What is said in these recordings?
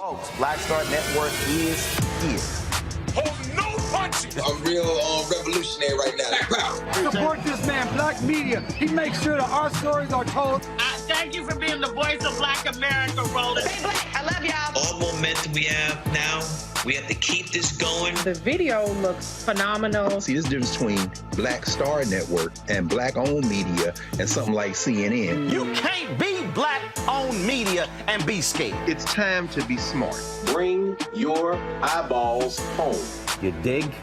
Folks, Black Star Network is here. Hold no punches. I'm real revolutionary right now. Support this man, Black Media. He makes sure that our stories are told. Thank you for being the voice of Black America, Roland. Stay black. I love y'all. All momentum we have now, we have to keep this going. The video looks phenomenal. See, this difference between Black Star Network and Black-owned media and something like CNN. You can't be Black-owned media and be scared. It's time to be smart. Bring your eyeballs home. You dig?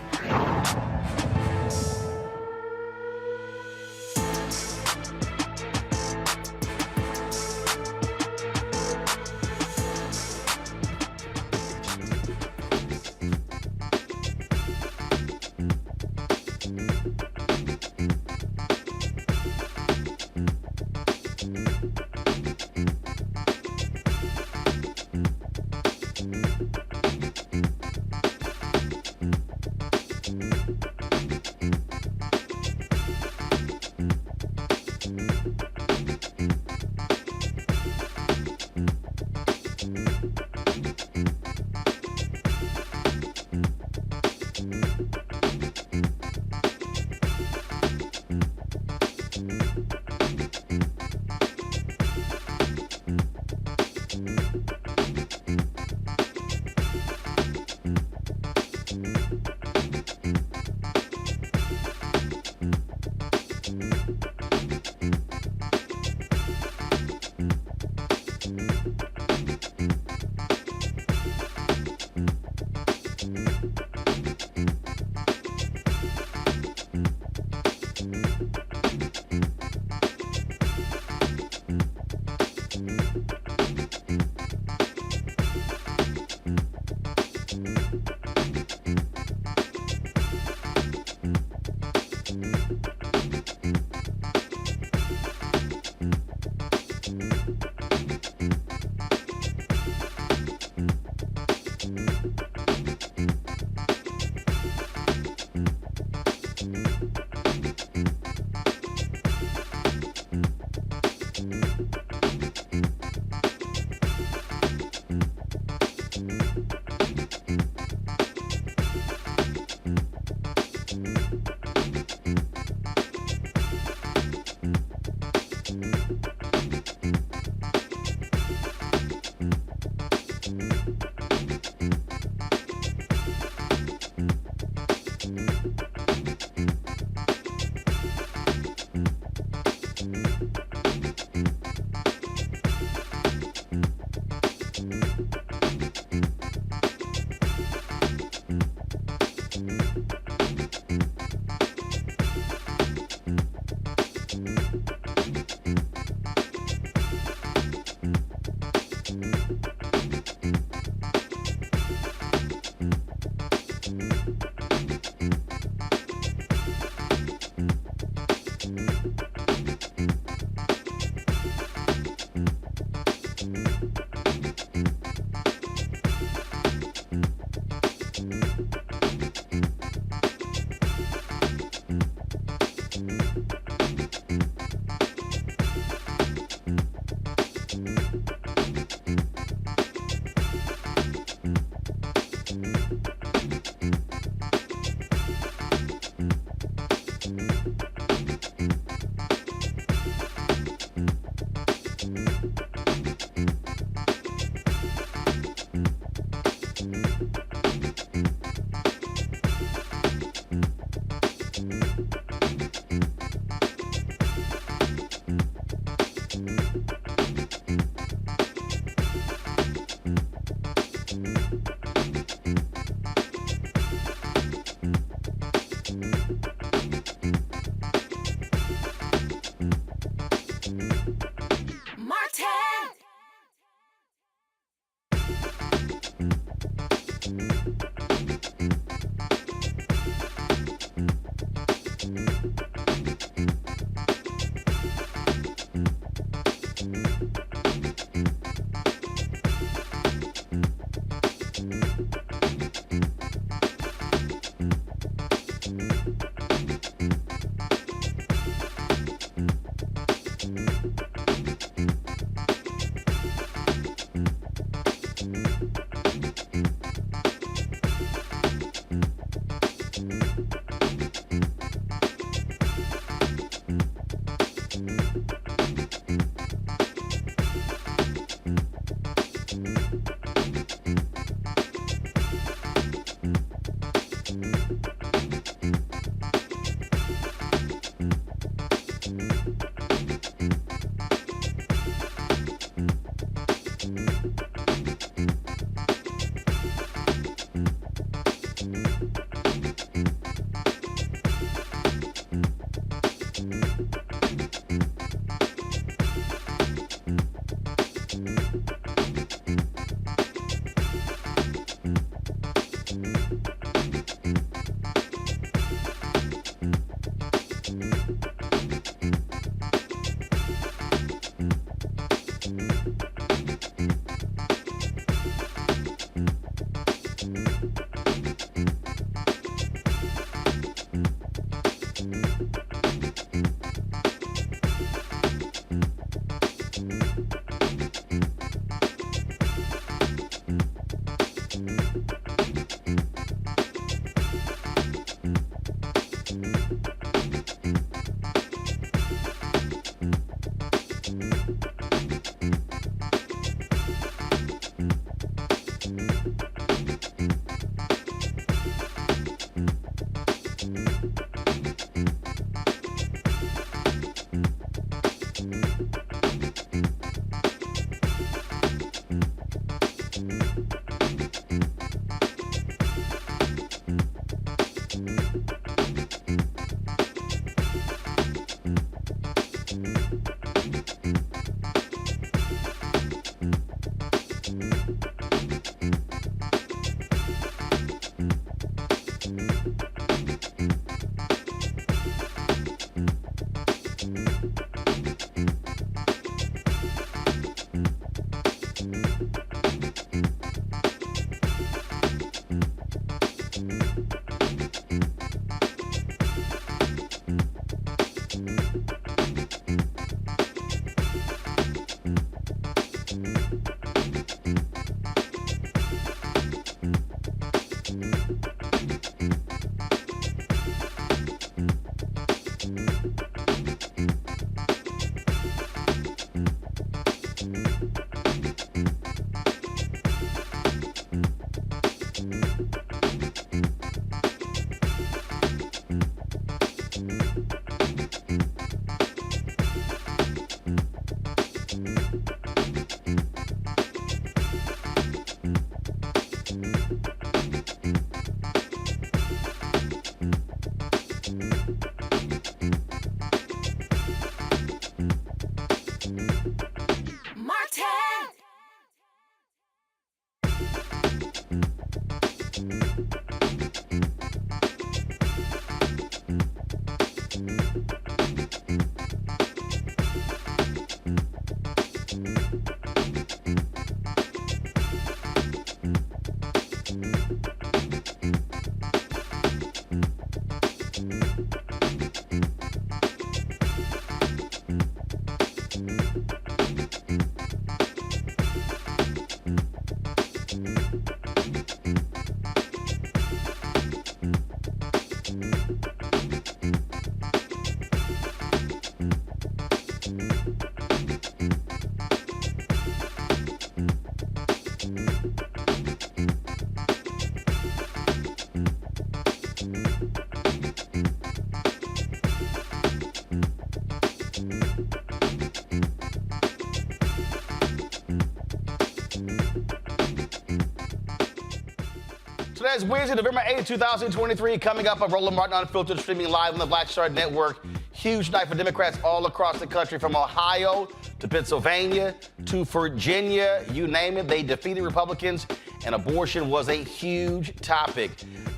Today is Wednesday, November 8th, 2023. Coming up, a Roland Martin Unfiltered, streaming live on the Black Star Network. Huge night for Democrats all across the country, from Ohio to Pennsylvania to Virginia, you name it. They defeated Republicans, and abortion was a huge topic.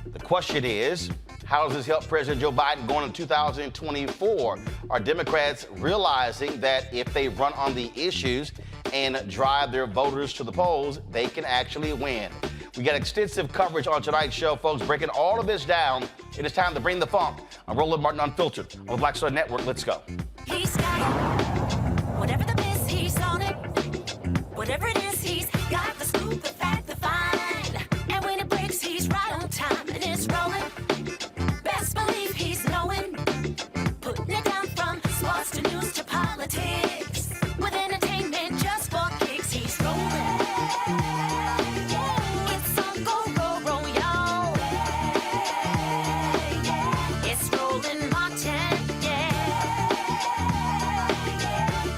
The question is, how does this help President Joe Biden going into 2024? Are Democrats realizing that if they run on the issues and drive their voters to the polls, they can actually win? We got extensive coverage on tonight's show, folks, breaking all of this down. It is time to bring the funk. I'm Roland Martin Unfiltered on the Black Star Network. Let's go. He's got it. Whatever the miss, he's on it. Whatever it is, he's got the scoop, the fact, the find. And when it breaks, he's right on time and it's rolling. Best believe he's knowing. Putting it down from sports to news to politics. With entertainment just for kicks, he's rolling. It's on go, roll, roll, y'all. It's Roland Martin, yeah.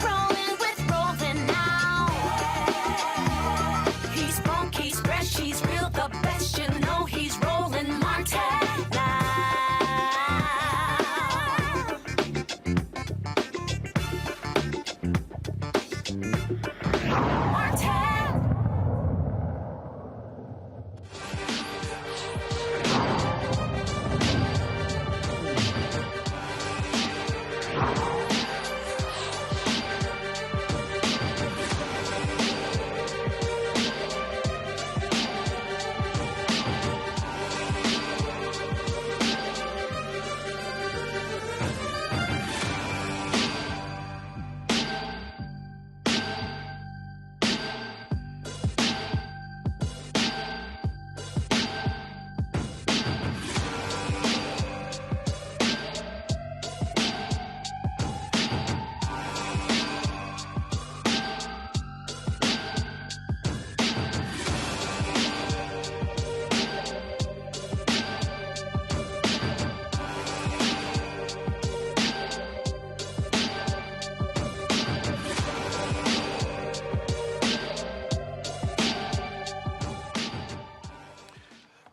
Rolling with Roland now. He's funk, he's fresh, he's real, the best, you know he's Roland Martin now.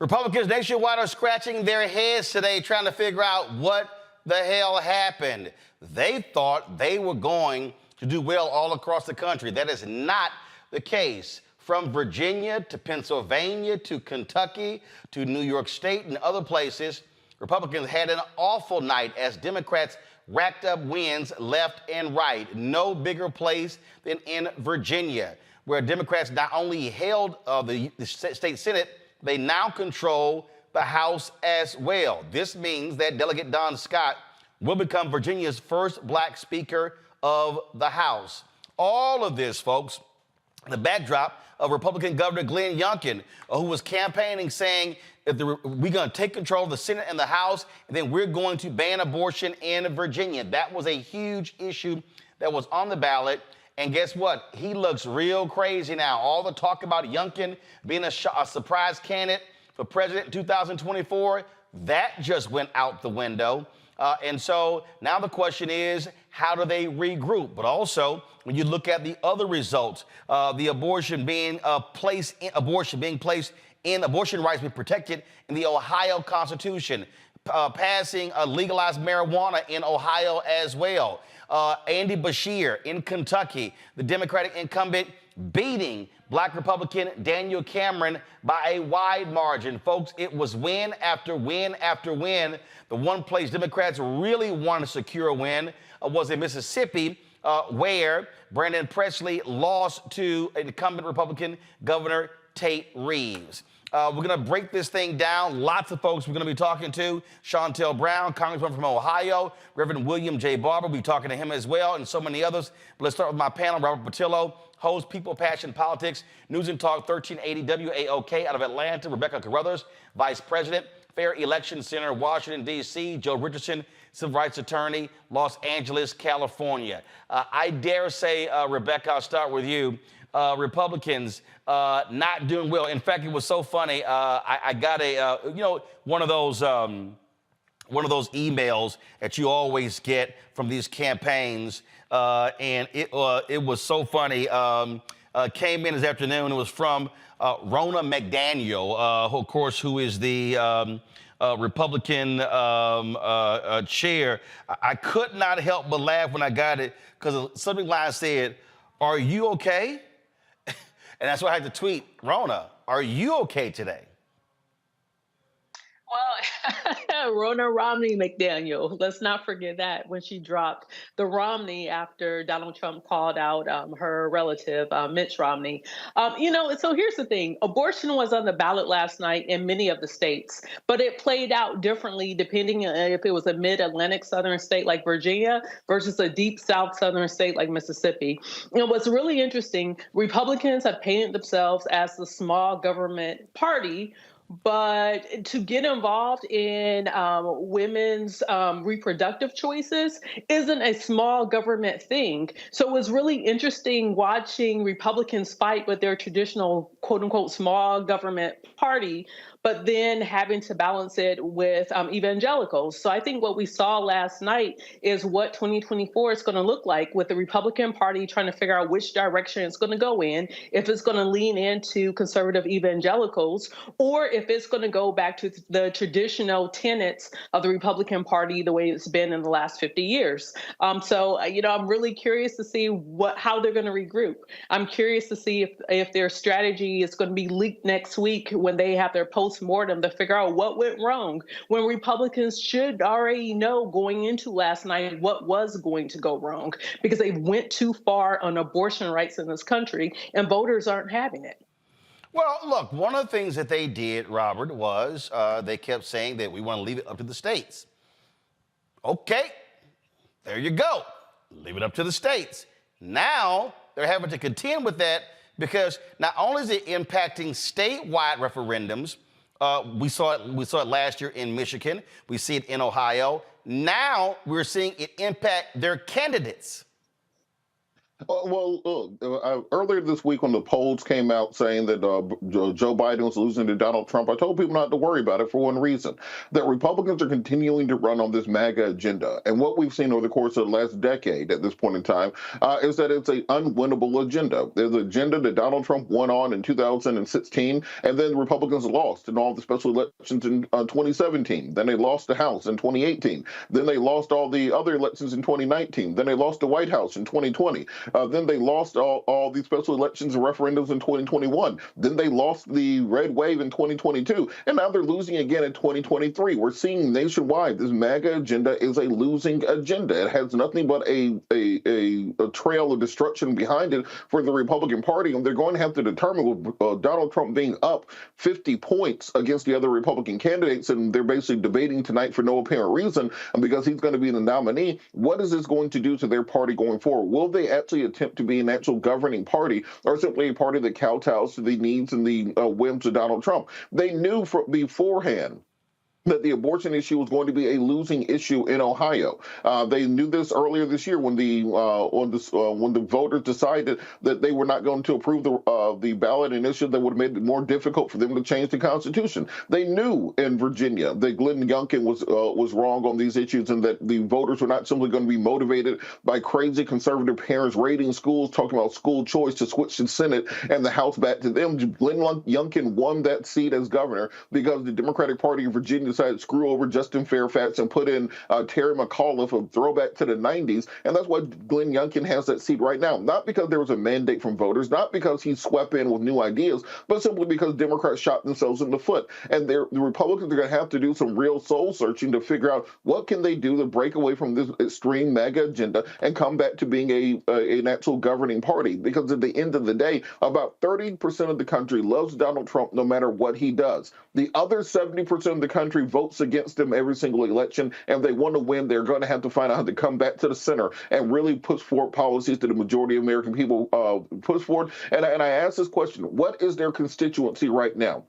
Republicans nationwide are scratching their heads today trying to figure out what the hell happened. They thought they were going to do well all across the country. That is not the case. From Virginia to Pennsylvania to Kentucky to New York State and other places, Republicans had an awful night as Democrats racked up wins left and right. No bigger place than in Virginia, where Democrats not only held the state Senate, they now control the House as well. This means that Delegate Don Scott will become Virginia's first black Speaker of the House. All of this, folks, the backdrop of Republican Governor Glenn Youngkin, who was campaigning saying, we're going to take control of the Senate and the House, and then we're going to ban abortion in Virginia. That was a huge issue that was on the ballot. And guess what? He looks real crazy now. All the talk about Youngkin being a surprise candidate for president in 2024, that just went out the window. And so now the question is, how do they regroup? But also, when you look at the other results, the abortion rights being protected in the Ohio Constitution, passing legalized marijuana in Ohio as well. Andy Beshear in Kentucky, the Democratic incumbent, beating black Republican Daniel Cameron by a wide margin. Folks, it was win after win after win. The one place Democrats really wanted to secure a win was in Mississippi, where Brandon Presley lost to incumbent Republican Governor Tate Reeves. We're going to break this thing down. Lots of folks we're going to be talking to. Shantel Brown, Congresswoman from Ohio. Reverend William Barber, we'll be talking to him as well, and so many others. But let's start with my panel. Robert Patillo, host, People, Passion, Politics, News and Talk 1380 WAOK out of Atlanta. Rebecca Carruthers, Vice President, Fair Election Center, Washington, D.C. Joe Richardson, Civil Rights Attorney, Los Angeles, California. I dare say, Rebecca, I'll start with you. Republicans not doing well. In fact, it was so funny. I got one of those emails that you always get from these campaigns, and it was so funny. Came in this afternoon. It was from Ronna McDaniel, who, of course, who is the Republican chair, I could not help but laugh when I got it because the subject line said, "Are you okay?" And that's why I had to tweet, Rona, are you okay today? Well, Rona Romney McDaniel, let's not forget that when she dropped the Romney after Donald Trump called out her relative, Mitch Romney. So here's the thing. Abortion was on the ballot last night in many of the states, but it played out differently depending on if it was a mid-Atlantic southern state like Virginia versus a deep South southern state like Mississippi. What's really interesting, Republicans have painted themselves as the small government party, but to get involved in women's reproductive choices isn't a small government thing. So it was really interesting watching Republicans fight with their traditional quote unquote small government party, but then having to balance it with evangelicals. So I think what we saw last night is what 2024 is going to look like, with the Republican Party trying to figure out which direction it's going to go in, if it's going to lean into conservative evangelicals, or if it's going to go back to the traditional tenets of the Republican Party the way it's been in the last 50 years. I'm really curious to see how they're going to regroup. I'm curious to see if their strategy is going to be leaked next week when they have their post-mortem to figure out what went wrong, when Republicans should already know going into last night what was going to go wrong, because they went too far on abortion rights in this country and voters aren't having it. Well, look, one of the things that they did, Robert, was they kept saying that we want to leave it up to the states. Okay, there you go. Leave it up to the states. Now they're having to contend with that because not only is it impacting statewide referendums, we saw it last year in Michigan. We see it in Ohio. Now we're seeing it impact their candidates. Earlier this week when the polls came out saying that Joe Biden was losing to Donald Trump, I told people not to worry about it for one reason, that Republicans are continuing to run on this MAGA agenda. And what we've seen over the course of the last decade at this point in time is that it's an unwinnable agenda. There's an agenda that Donald Trump won on in 2016, and then the Republicans lost in all the special elections in 2017. Then they lost the House in 2018. Then they lost all the other elections in 2019. Then they lost the White House in 2020. Then they lost all these special elections and referendums in 2021. Then they lost the red wave in 2022. And now they're losing again in 2023. We're seeing nationwide this MAGA agenda is a losing agenda. It has nothing but a trail of destruction behind it for the Republican Party. And they're going to have to determine, with Donald Trump being up 50 points against the other Republican candidates, and they're basically debating tonight for no apparent reason because he's going to be the nominee, what is this going to do to their party going forward? Will they actually attempt to be an actual governing party, or simply a party that kowtows to the needs and the whims of Donald Trump? They knew beforehand that the abortion issue was going to be a losing issue in Ohio. They knew this earlier this year when the voters decided that they were not going to approve the ballot initiative that would have made it more difficult for them to change the Constitution. They knew in Virginia that Glenn Youngkin was wrong on these issues, and that the voters were not simply going to be motivated by crazy conservative parents raiding schools, talking about school choice, to switch the Senate and the House back to them. Glenn Youngkin won that seat as governor because the Democratic Party of Virginia decided to screw over Justin Fairfax and put in Terry McAuliffe, a throwback to the 90s. And that's why Glenn Youngkin has that seat right now. Not because there was a mandate from voters, not because he swept in with new ideas, but simply because Democrats shot themselves in the foot. And the Republicans are going to have to do some real soul searching to figure out what can they do to break away from this extreme MAGA agenda and come back to being an actual governing party. Because at the end of the day, about 30% of the country loves Donald Trump no matter what he does. The other 70% of the country votes against him every single election, and they want to win. They're going to have to find out how to come back to the center and really push forward policies that the majority of American people push forward. And I ask this question: what is their constituency right now?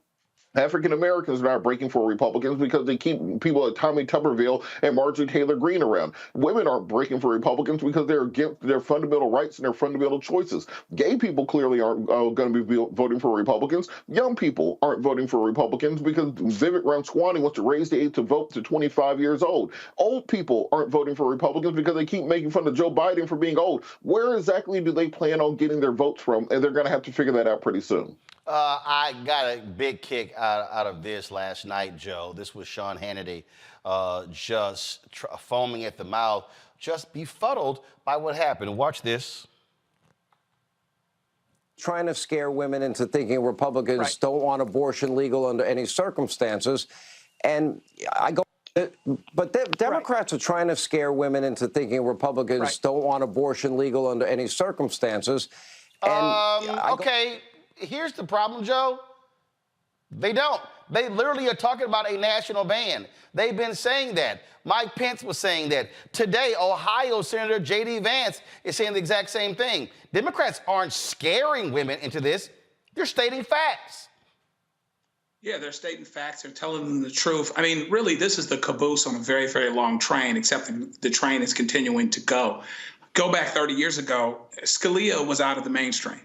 African Americans are not breaking for Republicans because they keep people like Tommy Tuberville and Marjorie Taylor Greene around. Women aren't breaking for Republicans because they're against their fundamental rights and their fundamental choices. Gay people clearly aren't going to be voting for Republicans. Young people aren't voting for Republicans because Vivek Ramaswamy wants to raise the age to vote to 25 years old. Old people aren't voting for Republicans because they keep making fun of Joe Biden for being old. Where exactly do they plan on getting their votes from? And they're going to have to figure that out pretty soon. I got a big kick out of this last night, Joe. This was Sean Hannity just foaming at the mouth, just befuddled by what happened. Watch this. Trying to scare women into thinking Republicans don't want abortion legal under any circumstances. And I go, but Democrats are trying to scare women into thinking Republicans don't want abortion legal under any circumstances. And okay, here's the problem, Joe. They don't. They literally are talking about a national ban. They've been saying that. Mike Pence was saying that. Today, Ohio Senator J.D. Vance is saying the exact same thing. Democrats aren't scaring women into this. They're stating facts. Yeah, they're stating facts. They're telling them the truth. I mean, really, this is the caboose on a very, very long train, except the train is continuing to go. Go back 30 years ago, Scalia was out of the mainstream.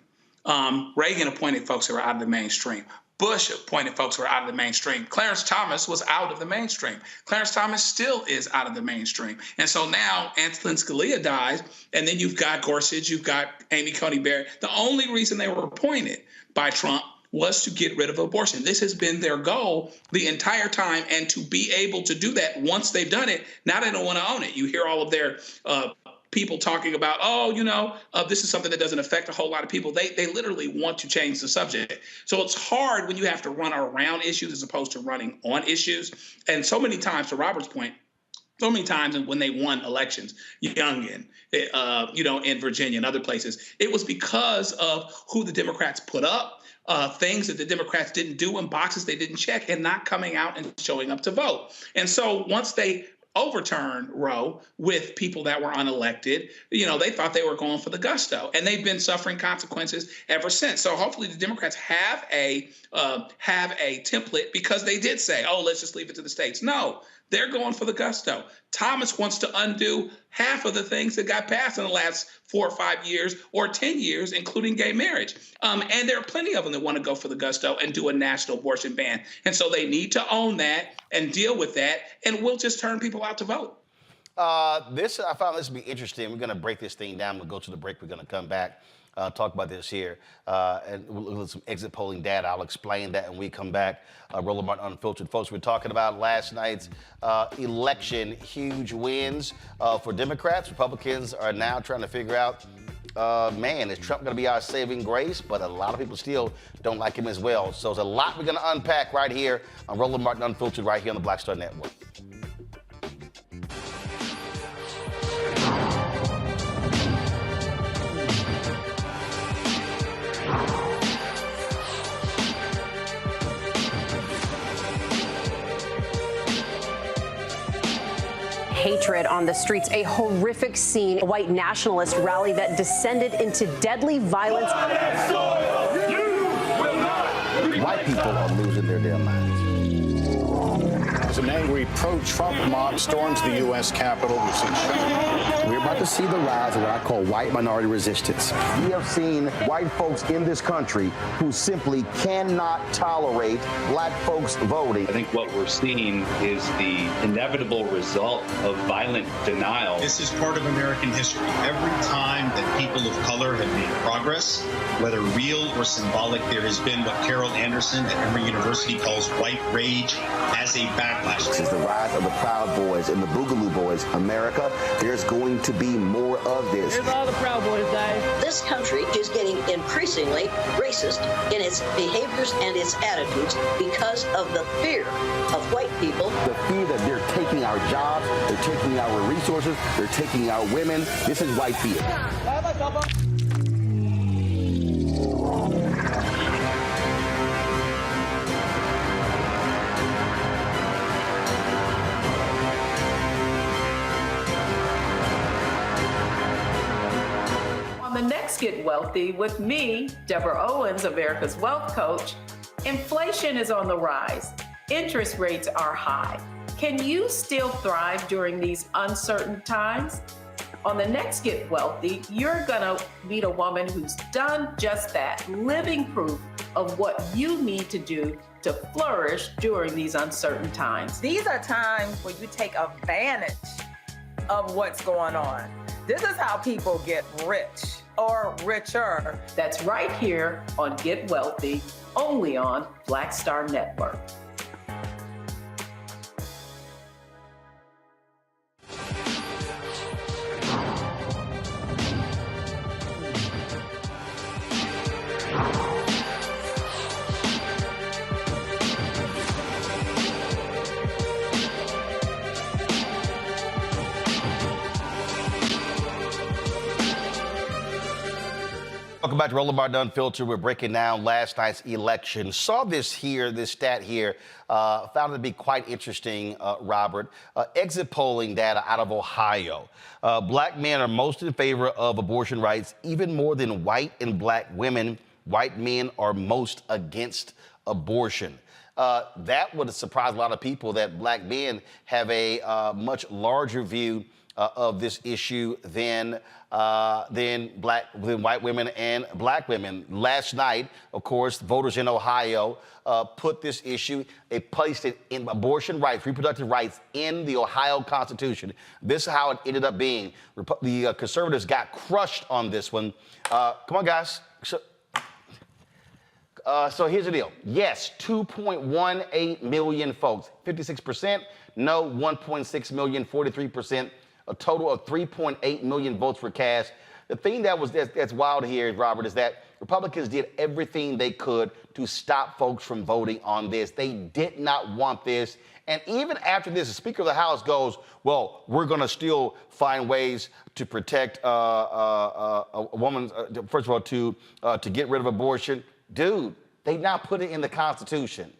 Reagan appointed folks who were out of the mainstream. Bush appointed folks who were out of the mainstream. Clarence Thomas was out of the mainstream. Clarence Thomas still is out of the mainstream. And so now Antonin Scalia dies, and then you've got Gorsuch, you've got Amy Coney Barrett. The only reason they were appointed by Trump was to get rid of abortion. This has been their goal the entire time, and to be able to do that once they've done it, now they don't want to own it. You hear all of their people talking about, this is something that doesn't affect a whole lot of people. They literally want to change the subject. So it's hard when you have to run around issues as opposed to running on issues. And so many times, to Robert's point, so many times when they won elections, Youngin, in Virginia and other places, it was because of who the Democrats put up, things that the Democrats didn't do in boxes they didn't check, and not coming out and showing up to vote. And so once they overturned Roe with people that were unelected, they thought they were going for the gusto, and they've been suffering consequences ever since. So hopefully the Democrats have a template, because they did say, let's just leave it to the states. No, they're going for the gusto. Thomas wants to undo half of the things that got passed in the last 4 or 5 years or 10 years, including gay marriage. And there are plenty of them that want to go for the gusto and do a national abortion ban. And so they need to own that and deal with that, and we'll just turn people out to vote. I found this to be interesting. We're going to break this thing down. We'll go to the break. We're going to come back, talk about this here, and we'll look at some exit polling data. I'll explain that when we come back. Roland Martin Unfiltered. Folks, we're talking about last night's election. Huge wins for Democrats. Republicans are now trying to figure out, is Trump going to be our saving grace? But a lot of people still don't like him as well. So there's a lot we're going to unpack right here on Roland Martin Unfiltered, right here on the Black Star Network. Hatred on the streets, a horrific scene, a white nationalist rally that descended into deadly violence. White people are losing their damn minds. As an angry pro-Trump mob storms the U.S. Capitol, we're about to see the rise of what I call white minority resistance. We have seen white folks in this country who simply cannot tolerate black folks voting. I think what we're seeing is the inevitable result of violent denial. This is part of American history. Every time that people of color have made progress, whether real or symbolic, there has been what Carol Anderson at Emory University calls white rage as a backlash. This is the rise of the Proud Boys and the Boogaloo Boys. America, there's going to be more of this. Here's all the Proud Boys, guys. This country is getting increasingly racist in its behaviors and its attitudes because of the fear of white people. The fear that they're taking our jobs, they're taking our resources, they're taking our women. This is white fear. On the next Get Wealthy with me, Deborah Owens, America's Wealth Coach, inflation is on the rise. Interest rates are high. Can you still thrive during these uncertain times? On the next Get Wealthy, you're gonna meet a woman who's done just that, living proof of what you need to do to flourish during these uncertain times. These are times where you take advantage of what's going on. This is how people get rich. or richer. That's right here on Get Wealthy, only on Black Star Network. Welcome back to Roland Martin Unfiltered. We're breaking down last night's election. Saw this here, this stat here, found it to be quite interesting, Robert. Exit polling data out of Ohio. Black men are most in favor of abortion rights, even more than white and black women. White men are most against abortion. That would surprise a lot of people that black men have a much larger view of this issue than white women and black women. Last night, of course, voters in Ohio put this issue, they placed it in abortion rights, reproductive rights in the Ohio Constitution. This is how it ended up being. The conservatives got crushed on this one. Come on, guys. So here's the deal. Yes, 2.18 million folks, 56%. No, 1.6 million, 43%. A total of 3.8 million votes were cast. The thing that's wild here, Robert, is that Republicans did everything they could to stop folks from voting on this. They did not want this. And even after this, the Speaker of the House goes, well, we're going to still find ways to protect a woman, first of all, to get rid of abortion. Dude, they not put it in the Constitution.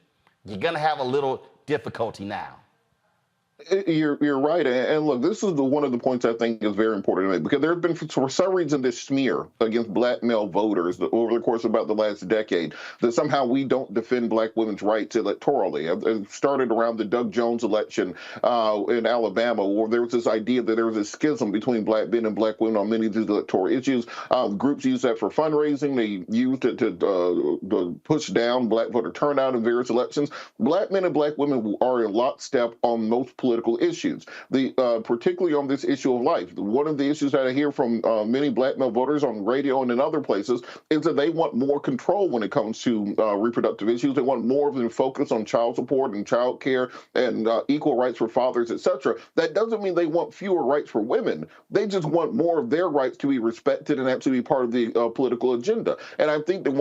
You're going to have a little difficulty now. You're right. And look, this is one of the points I think is very important to make, because there has been, for some reason, this smear against black male voters over the course of about the last decade, that somehow we don't defend black women's rights electorally. It started around the Doug Jones election in Alabama, where there was this idea that there was a schism between black men and black women on many of these electoral issues. Groups used that for fundraising. They used it to push down black voter turnout in various elections. Black men and black women are in lockstep on most political issues, particularly on this issue of life. One of the issues that I hear from many black male voters on radio and in other places is that they want more control when it comes to reproductive issues. They want more of them focus on child support and child care and equal rights for fathers, etc. That doesn't mean they want fewer rights for women. They just want more of their rights to be respected and actually be part of the political agenda. And I think that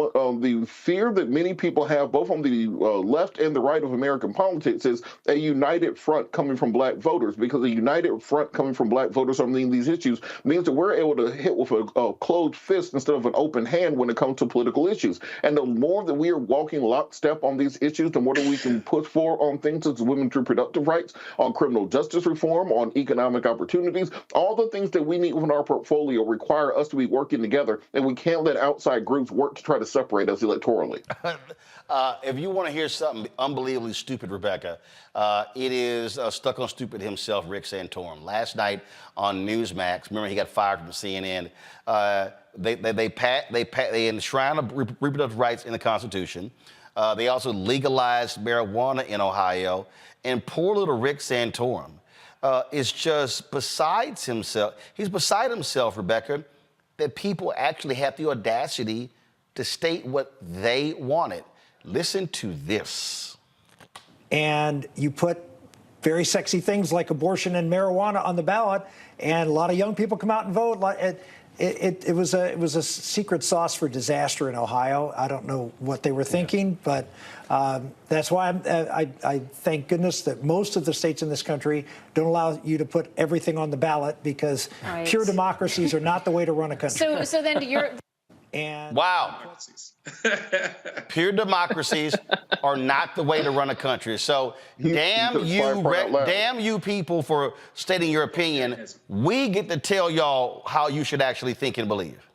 the fear that many people have, both on the left and the right of American politics, is a united front coming from black voters, because a united front coming from black voters on these issues means that we're able to hit with a closed fist instead of an open hand when it comes to political issues. And the more that we are walking lockstep on these issues, the more that we can push for on things such as women's reproductive rights, on criminal justice reform, on economic opportunities. All the things that we need within our portfolio require us to be working together, and we can't let outside groups work to try to separate us electorally. If you want to hear something unbelievably stupid, Rebecca, it is Stuck on Stupid himself, Rick Santorum. Last night on Newsmax, remember he got fired from CNN. They enshrined reproductive rights in the Constitution. They also legalized marijuana in Ohio. And poor little Rick Santorum is just besides himself. He's beside himself, Rebecca, that people actually have the audacity to state what they wanted. Listen to this. And you put very sexy things like abortion and marijuana on the ballot, and a lot of young people come out and vote. It was a secret sauce for disaster in Ohio. I don't know what they were thinking, but that's why I thank goodness that most of the states in this country don't allow you to put everything on the ballot, because pure democracies are not the way to run a country. So then you're. And wow. Pure democracies are not the way to run a country. So damn you people for stating your opinion. We get to tell y'all how you should actually think and believe.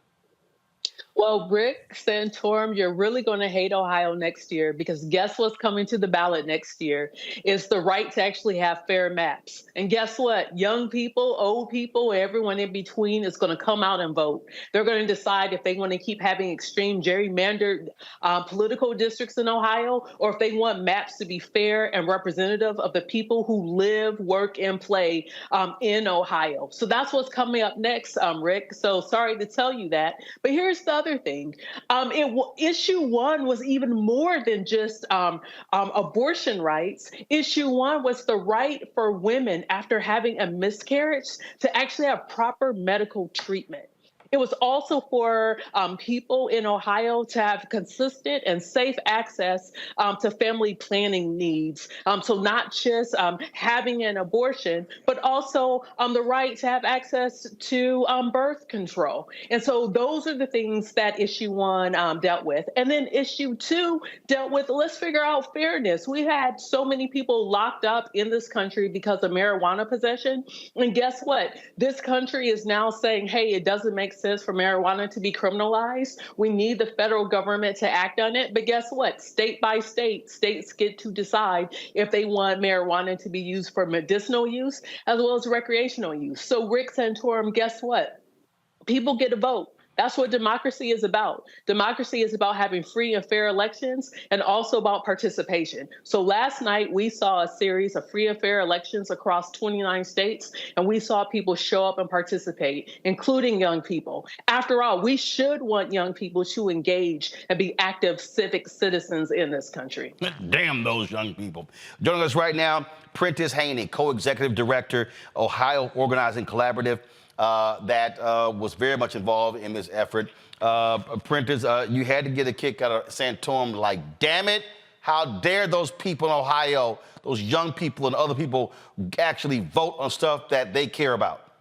Well, Well, Rick Santorum, you're really going to hate Ohio next year because guess what's coming to the ballot next year? It's the right to actually have fair maps. And guess what? Young people, old people, everyone in between is going to come out and vote. They're going to decide if they want to keep having extreme gerrymandered political districts in Ohio, or if they want maps to be fair and representative of the people who live, work, and play in Ohio. So that's what's coming up next, Rick. So sorry to tell you that. But here's the other thing. Issue 1 was even more than just abortion rights. Issue 1 was the right for women after having a miscarriage to actually have proper medical treatment. It was also for people in Ohio to have consistent and safe access to family planning needs. So not just having an abortion, but also the right to have access to birth control. And so those are the things that issue 1 dealt with. And then issue 2 dealt with, let's figure out fairness. We had so many people locked up in this country because of marijuana possession. And guess what? This country is now saying, hey, it doesn't make sense for marijuana to be criminalized. We need the federal government to act on it. But guess what? State by state, states get to decide if they want marijuana to be used for medicinal use as well as recreational use. So Rick Santorum, guess what? People get a vote. That's what democracy is about. Democracy is about having free and fair elections and also about participation. So last night we saw a series of free and fair elections across 29 states, and we saw people show up and participate, including young people. After all, we should want young people to engage and be active civic citizens in this country. Damn those young people. Joining us right now, Prentice Haney, co-executive director, Ohio Organizing Collaborative. That was very much involved in this effort. Prentice, you had to get a kick out of Santorum, like, damn it, how dare those people in Ohio, those young people and other people actually vote on stuff that they care about?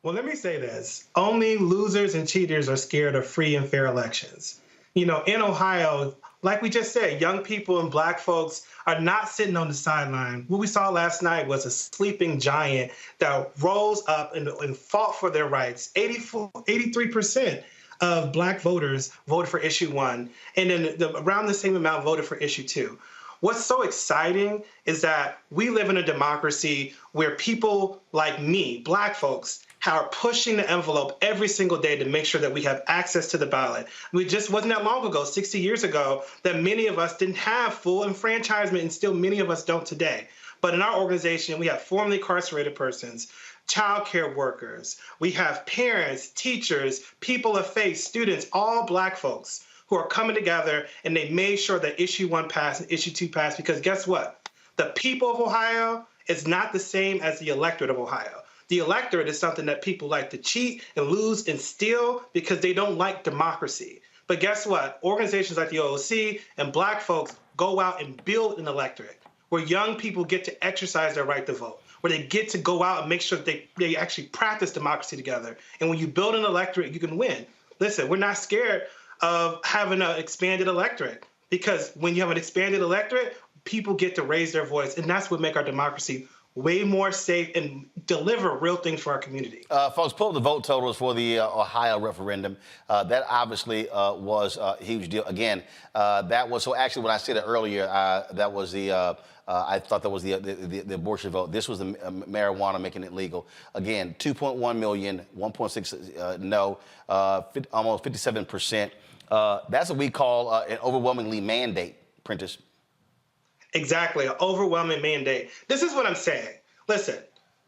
Well, let me say this. Only losers and cheaters are scared of free and fair elections. You know, in Ohio, like we just said, young people and Black folks are not sitting on the sideline. What we saw last night was a sleeping giant that rose up and fought for their rights. 83% of Black voters voted for issue 1, and then around the same amount voted for issue 2. What's so exciting is that we live in a democracy where people like me, Black folks, are pushing the envelope every single day to make sure that we have access to the ballot. We just wasn't that long ago, 60 years ago, that many of us didn't have full enfranchisement, and still many of us don't today. But in our organization, we have formerly incarcerated persons, child care workers, we have parents, teachers, people of faith, students, all Black folks who are coming together, and they made sure that issue 1 passed and issue 2 passed, because guess what? The people of Ohio is not the same as the electorate of Ohio. The electorate is something that people like to cheat and lose and steal because they don't like democracy. But guess what? Organizations like the OOC and Black folks go out and build an electorate where young people get to exercise their right to vote, where they get to go out and make sure that they actually practice democracy together. And when you build an electorate, you can win. Listen, we're not scared of having an expanded electorate, because when you have an expanded electorate, people get to raise their voice, and that's what makes our democracy way more safe and deliver real things for our community. Folks, pull up the vote totals for the Ohio referendum. That obviously was a huge deal. Again, that was, so actually when I said it earlier, that was the, I thought that was the abortion vote. This was the marijuana making it legal. Again, 2.1 million, 1.6 no, almost 57%. That's what we call an overwhelmingly mandate, Prentice. Exactly, an overwhelming mandate. This is what I'm saying. Listen,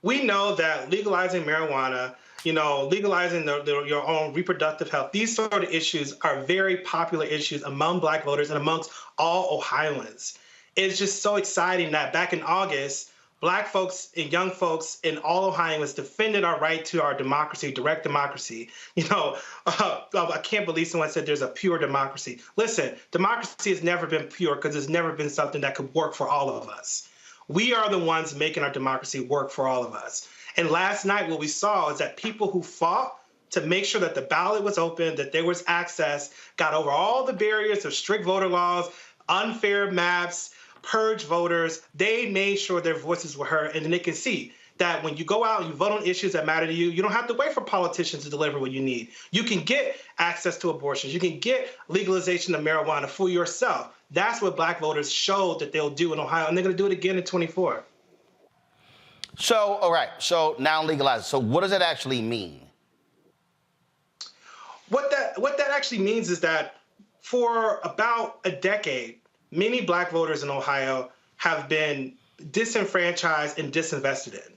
we know that legalizing marijuana, you know, legalizing your own reproductive health, these sort of issues are very popular issues among Black voters and amongst all Ohioans. It's just so exciting that back in August, Black folks and young folks in all Ohioans defended our right to our democracy, direct democracy. You know, I can't believe someone said there's a pure democracy. Listen, democracy has never been pure because it's never been something that could work for all of us. We are the ones making our democracy work for all of us. And last night, what we saw is that people who fought to make sure that the ballot was open, that there was access, got over all the barriers of strict voter laws, unfair maps, purge voters. They made sure their voices were heard, and then they can see that when you go out and you vote on issues that matter to you, you don't have to wait for politicians to deliver what you need. You can get access to abortions. You can get legalization of marijuana for yourself. That's what black voters showed that they'll do in Ohio, and they're going to do it again in 24. So, all right, so now legalized. So what does that actually mean? What that actually means is that for about a decade, many black voters in Ohio have been disenfranchised and disinvested in.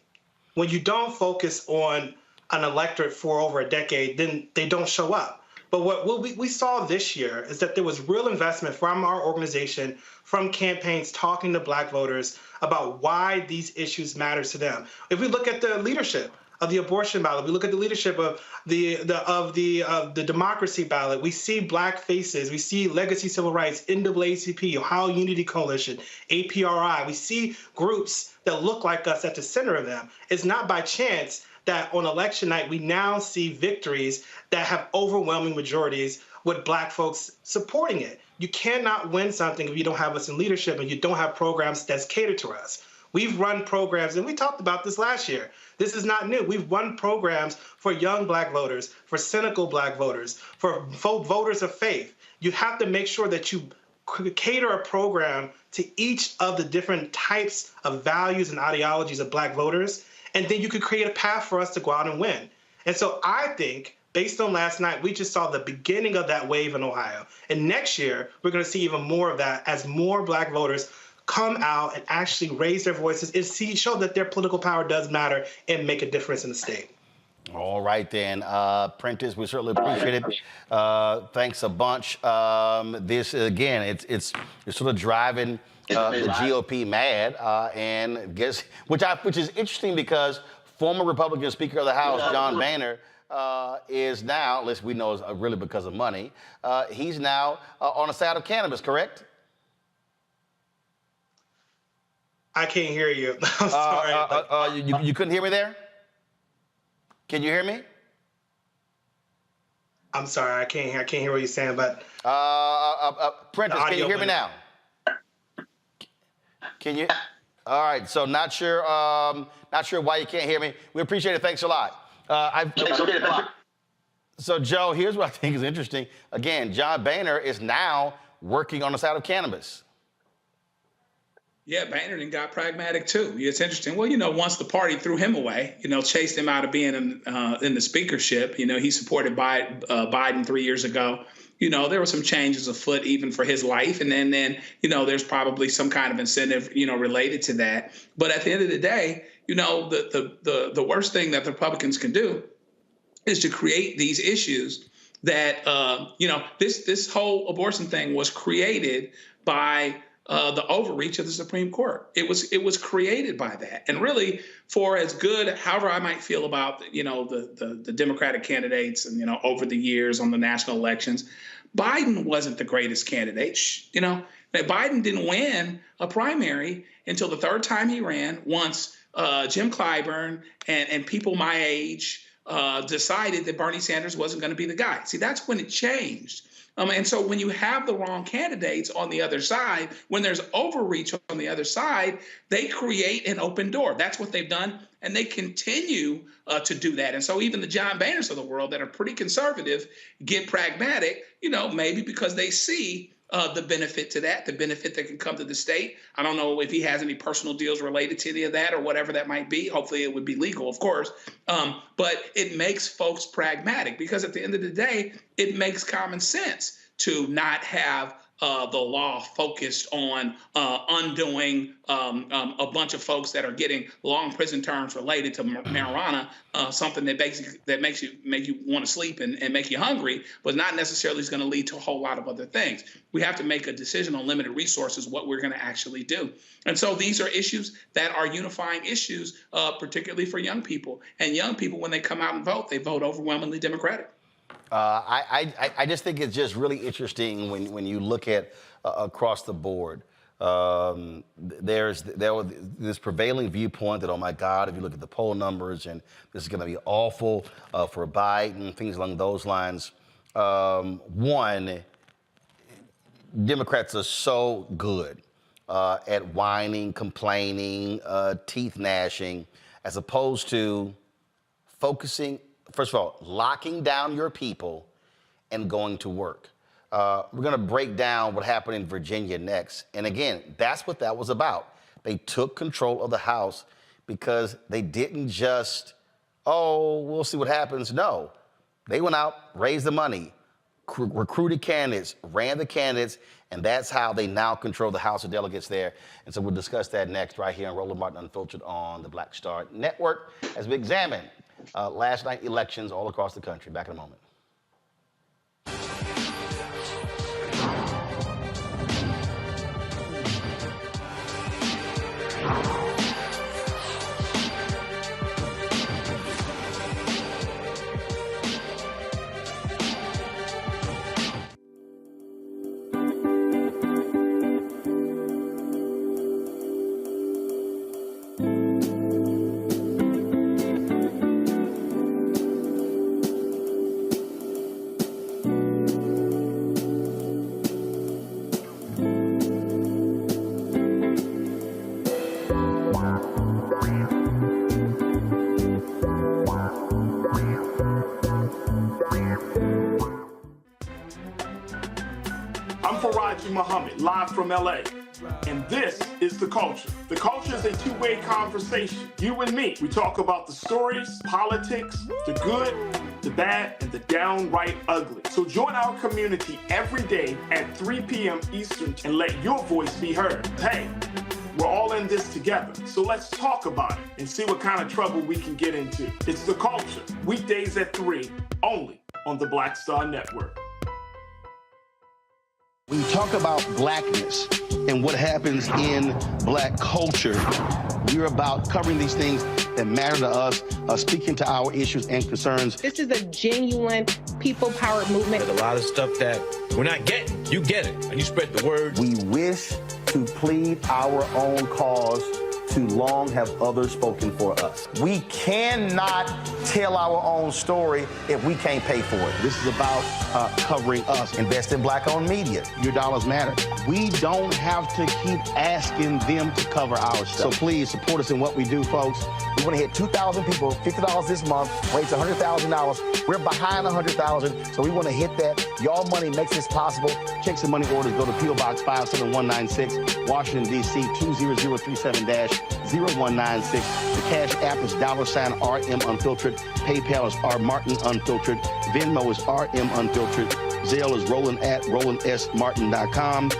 When you don't focus on an electorate for over a decade, then they don't show up. But what we saw this year is that there was real investment from our organization, from campaigns talking to black voters about why these issues matter to them. If we look at the leadership of the abortion ballot, we look at the leadership of the democracy ballot, we see black faces, we see Legacy Civil Rights, NAACP, Ohio Unity Coalition, APRI. We see groups that look like us at the center of them. It's not by chance that on election night, we now see victories that have overwhelming majorities with black folks supporting it. You cannot win something if you don't have us in leadership and you don't have programs that's catered to us. We've run programs, and we talked about this last year. This is not new. We've run programs for young black voters, for cynical black voters, for voters of faith. You have to make sure that you cater a program to each of the different types of values and ideologies of black voters, and then you could create a path for us to go out and win. And so I think, based on last night, we just saw the beginning of that wave in Ohio. And next year, we're going to see even more of that as more black voters come out and actually raise their voices and show that their political power does matter and make a difference in the state. All right, then. Prentice, we certainly appreciate it. Thanks a bunch. This, again, it's sort of driving the GOP mad, and which is interesting because former Republican Speaker of the House, John Boehner, is now, at least we know it's really because of money, he's now on the side of cannabis, correct? I can't hear you. I'm sorry. You couldn't hear me there? Can you hear me? I'm sorry, I can't hear what you're saying, but Prentice, can you hear me now? Can you? All right, so not sure why you can't hear me. We appreciate it. Thanks a lot. So Joe, here's what I think is interesting. Again, John Boehner is now working on the side of cannabis. Yeah, Boehner and got pragmatic too. It's interesting. Well, once the party threw him away, chased him out of being in the speakership, he supported Biden 3 years ago. There were some changes afoot even for his life. And then there's probably some kind of incentive, related to that. But at the end of the day, the worst thing that the Republicans can do is to create these issues that, this whole abortion thing was created by the overreach of the Supreme Court. It was created by that. And really, for as good, however I might feel about, the Democratic candidates and, over the years on the national elections, Biden wasn't the greatest candidate. Biden didn't win a primary until the third time he ran, once Jim Clyburn and people my age decided that Bernie Sanders wasn't going to be the guy. See, that's when it changed. And so when you have the wrong candidates on the other side, when there's overreach on the other side, they create an open door. That's what they've done, and they continue to do that. And so even the John Boehners of the world that are pretty conservative get pragmatic, maybe because they see the benefit to that, the benefit that can come to the state. I don't know if he has any personal deals related to any of that or whatever that might be. Hopefully it would be legal, of course. But it makes folks pragmatic because at the end of the day, it makes common sense to not have the law focused on undoing a bunch of folks that are getting long prison terms related to marijuana, something that makes you want to sleep and make you hungry, but not necessarily is going to lead to a whole lot of other things. We have to make a decision on limited resources, what we're going to actually do. And so these are issues that are unifying issues, particularly for young people. And young people, when they come out and vote, they vote overwhelmingly Democratic. I just think it's just really interesting when you look at across the board. There was this prevailing viewpoint that, oh my God, if you look at the poll numbers and this is going to be awful for Biden, things along those lines. One, Democrats are so good at whining, complaining, teeth gnashing, as opposed to focusing, first of all, locking down your people and going to work. We're going to break down what happened in Virginia next. And again, that's what that was about. They took control of the House because they didn't just, oh, we'll see what happens. No, they went out, raised the money, recruited candidates, ran the candidates, and that's how they now control the House of Delegates there. And so we'll discuss that next right here on Roland Martin Unfiltered on the Black Star Network as we examine last night elections all across the country. Back in a moment. Muhammad, live from LA. And this is The Culture. The Culture is a two-way conversation. You and me. We talk about the stories, politics, the good, the bad, and the downright ugly. So join our community every day at 3 p.m. Eastern and let your voice be heard. Hey, we're all in this together. So let's talk about it and see what kind of trouble we can get into. It's The Culture, weekdays at 3, only on the Black Star Network. When you talk about blackness and what happens in black culture, we're about covering these things that matter to us, speaking to our issues and concerns. This is a genuine people-powered movement. There's a lot of stuff that we're not getting. You get it, and you spread the word. We wish to plead our own cause. Too long have others spoken for us. We cannot tell our own story if we can't pay for it. This is about covering us. Invest in black-owned media. Your dollars matter. We don't have to keep asking them to cover our stuff. So please support us in what we do, folks. We want to hit 2,000 people, $50 this month, raise $100,000. We're behind 100,000, so we want to hit that. Y'all money makes this possible. Checks and money orders go to P.O. Box 57196, Washington, D.C. 20037-0196. The Cash App is $RM Unfiltered. PayPal is R Martin Unfiltered. Venmo is RM Unfiltered. Zelle is Roland at RolandSMartin.com.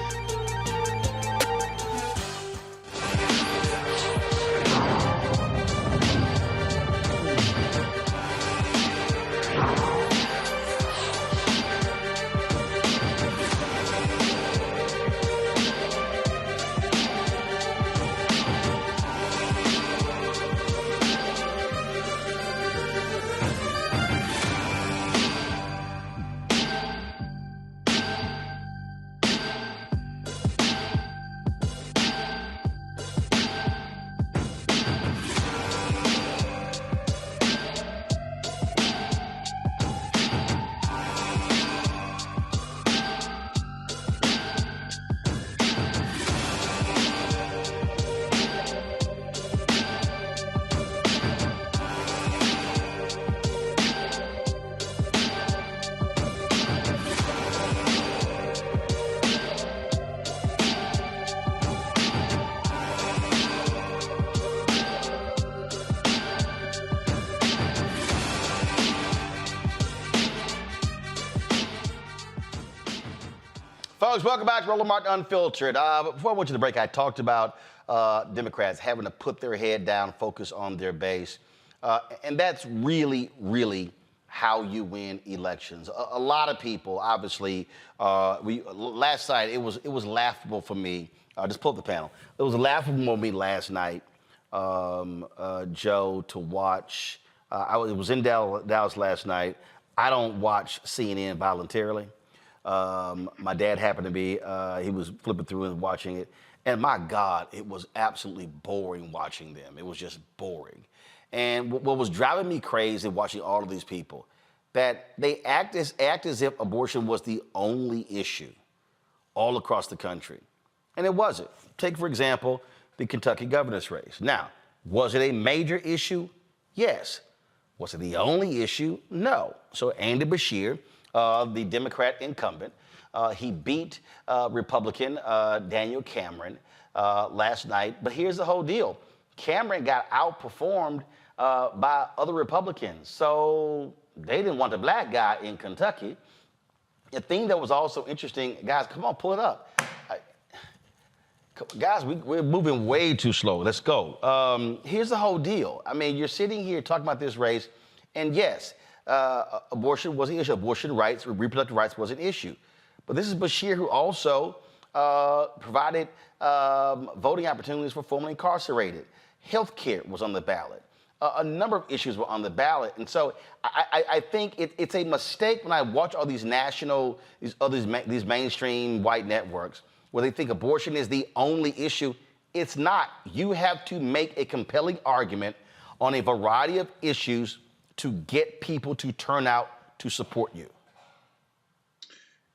Folks, welcome back to Roland Martin Unfiltered. Before I went to the break, I talked about Democrats having to put their head down, focus on their base. And that's really, really how you win elections. A lot of people, obviously, last night, it was laughable for me. Just pull up the panel. It was laughable for me last night, Joe, to watch. I was in Dallas last night. I don't watch CNN voluntarily. My dad happened to be, he was flipping through and watching it. And my God, it was absolutely boring watching them. It was just boring. And what was driving me crazy watching all of these people, that they act as if abortion was the only issue all across the country. And it wasn't. Take, for example, the Kentucky governor's race. Now, Was it a major issue? Yes. Was it the only issue? No. So Andy Beshear, the Democrat incumbent, he beat Republican Daniel Cameron last night. But here's the whole deal. Cameron got outperformed by other Republicans. So they didn't want the black guy in Kentucky. The thing that was also interesting, guys, come on, pull it up. Guys, we're moving way too slow. Let's go. Here's the whole deal. I mean, you're sitting here talking about this race, and yes, abortion was an issue. Abortion rights, reproductive rights was an issue. But this is Beshear, who also provided voting opportunities for formerly incarcerated. Health care was on the ballot. A number of issues were on the ballot. And so I think it's a mistake when I watch all these these mainstream white networks where they think abortion is the only issue. It's not. You have to make a compelling argument on a variety of issues to get people to turn out to support you.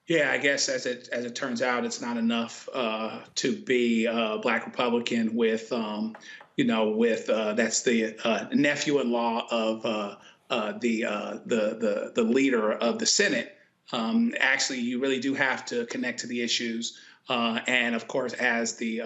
Yeah, I guess as it turns out, it's not enough to be a Black Republican with, that's the nephew-in-law of the leader of the Senate. Actually, you really do have to connect to the issues. And of course, as the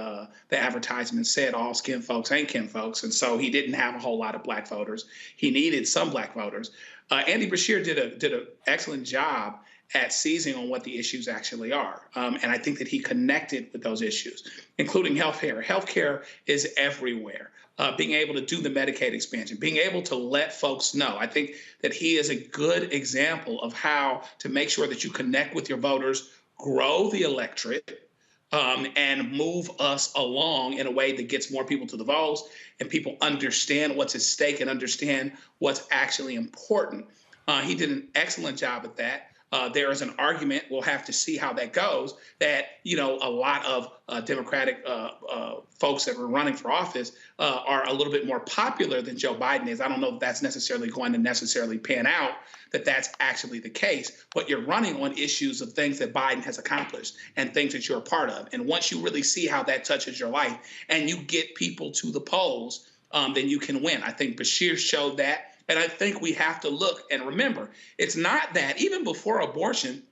advertisement said, all skin folks ain't kin folks. And so he didn't have a whole lot of Black voters. He needed some Black voters. Andy Beshear did an excellent job at seizing on what the issues actually are. And I think that he connected with those issues, including healthcare. Healthcare is everywhere. Being able to do the Medicaid expansion, being able to let folks know. I think that he is a good example of how to make sure that you connect with your voters, grow the electorate, and move us along in a way that gets more people to the polls and people understand what's at stake and understand what's actually important. He did an excellent job at that. There is an argument, we'll have to see how that goes, that, a lot of Democratic folks that were running for office are a little bit more popular than Joe Biden is. I don't know if that's necessarily going to necessarily pan out, that that's actually the case, but you're running on issues of things that Biden has accomplished and things that you're a part of. And once you really see how that touches your life and you get people to the polls, then you can win. I think Beshear showed that. And I think we have to look and remember, it's not that even before abortion,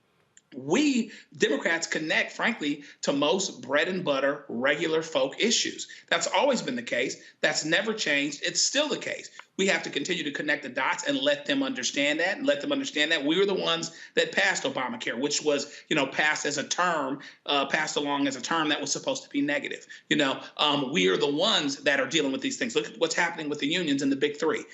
we Democrats connect, frankly, to most bread and butter, regular folk issues. That's always been the case. That's never changed. It's still the case. We have to continue to connect the dots and let them understand that we were the ones that passed Obamacare, which was, passed along as a term that was supposed to be negative. We are the ones that are dealing with these things. Look at what's happening with the unions and the big three.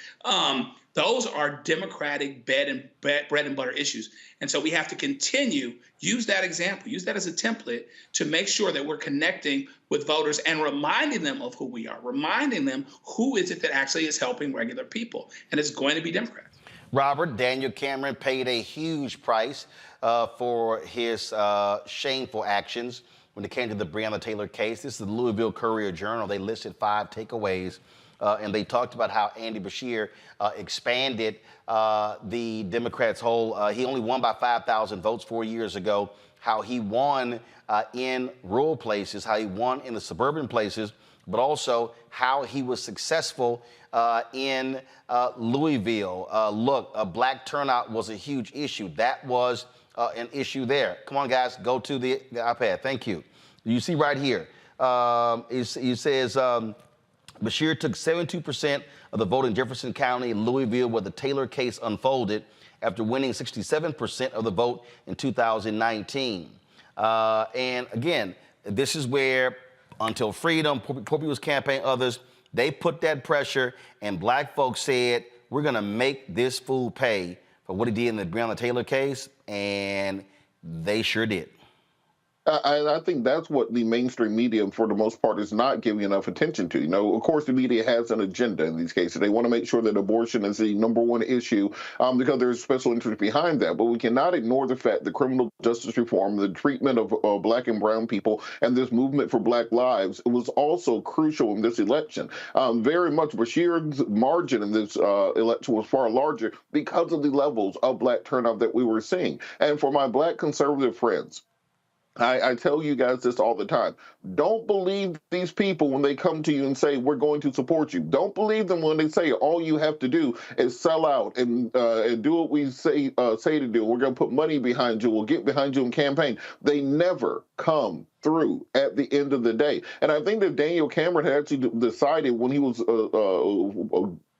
Those are Democratic bread and butter issues. And so we have to continue, use that example, use that as a template to make sure that we're connecting with voters and reminding them of who we are, reminding them who is it that actually is helping regular people. And it's going to be Democrats. Robert, Daniel Cameron paid a huge price for his shameful actions when it came to the Breonna Taylor case. This is the Louisville Courier-Journal. They listed 5 takeaways. And they talked about how Andy Beshear expanded the Democrats' he only won by 5,000 votes 4 years ago, how he won in rural places, how he won in the suburban places, but also how he was successful in Louisville. Look, a Black turnout was a huge issue. That was an issue there. Come on, guys, go to the iPad. Thank you. You see right here, it says, Beshear took 72% of the vote in Jefferson County, Louisville, where the Taylor case unfolded, after winning 67% of the vote in 2019. And again, this is where Until Freedom, Poor People's Campaign, others, they put that pressure, and Black folks said, we're going to make this fool pay for what he did in the Breonna Taylor case, and they sure did. I think that's what the mainstream media, for the most part, is not giving enough attention to. Of course, the media has an agenda in these cases. They want to make sure that abortion is the #1 issue because there's special interest behind that. But we cannot ignore the fact that criminal justice reform, the treatment of Black and brown people, and this movement for Black lives was also crucial in this election. Very much Beshear's margin in this election was far larger because of the levels of Black turnout that we were seeing. And for my Black conservative friends, I tell you guys this all the time. Don't believe these people when they come to you and say, we're going to support you. Don't believe them when they say all you have to do is sell out and do what we say to do. We're going to put money behind you. We'll get behind you in campaign. They never come through at the end of the day. And I think that Daniel Cameron had actually decided when he was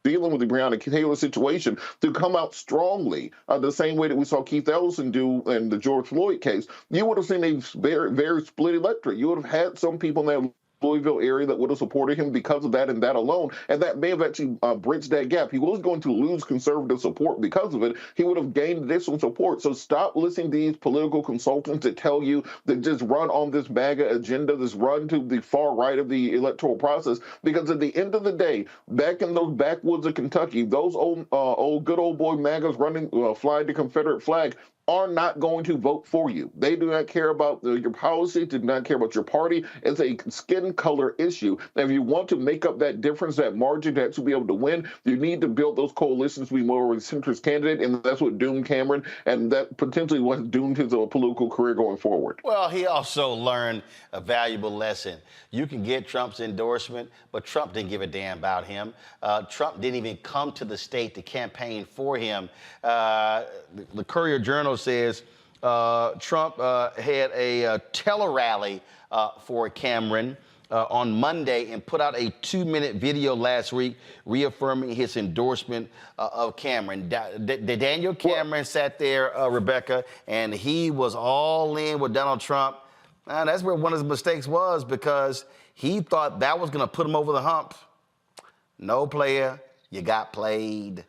dealing with the Breonna Taylor situation to come out strongly, the same way that we saw Keith Ellison do in the George Floyd case. You would have seen a very, very split electorate. You would have had some people in that Louisville area that would have supported him because of that and that alone, and that may have actually bridged that gap. He was going to lose conservative support because of it. He would have gained additional support. So stop listening to these political consultants that tell you that just run on this MAGA agenda, this run to the far right of the electoral process, because at the end of the day, back in those backwoods of Kentucky, those good old boy MAGAs running, flying the Confederate flag, are not going to vote for you. They do not care about your policy, do not care about your party. It's a skin color issue. And if you want to make up that difference, that margin to actually be able to win, you need to build those coalitions to be more of a centrist candidate, and that's what doomed Cameron, and that potentially what doomed his political career going forward. Well, he also learned a valuable lesson. You can get Trump's endorsement, but Trump didn't give a damn about him. Trump didn't even come to the state to campaign for him. The Courier Journal says Trump had a tele-rally for Cameron on Monday and put out a 2-minute video last week reaffirming his endorsement of Cameron. Daniel Cameron sat there, Rebecca, and he was all in with Donald Trump. And that's where one of his mistakes was, because he thought that was going to put him over the hump. No, player, you got played.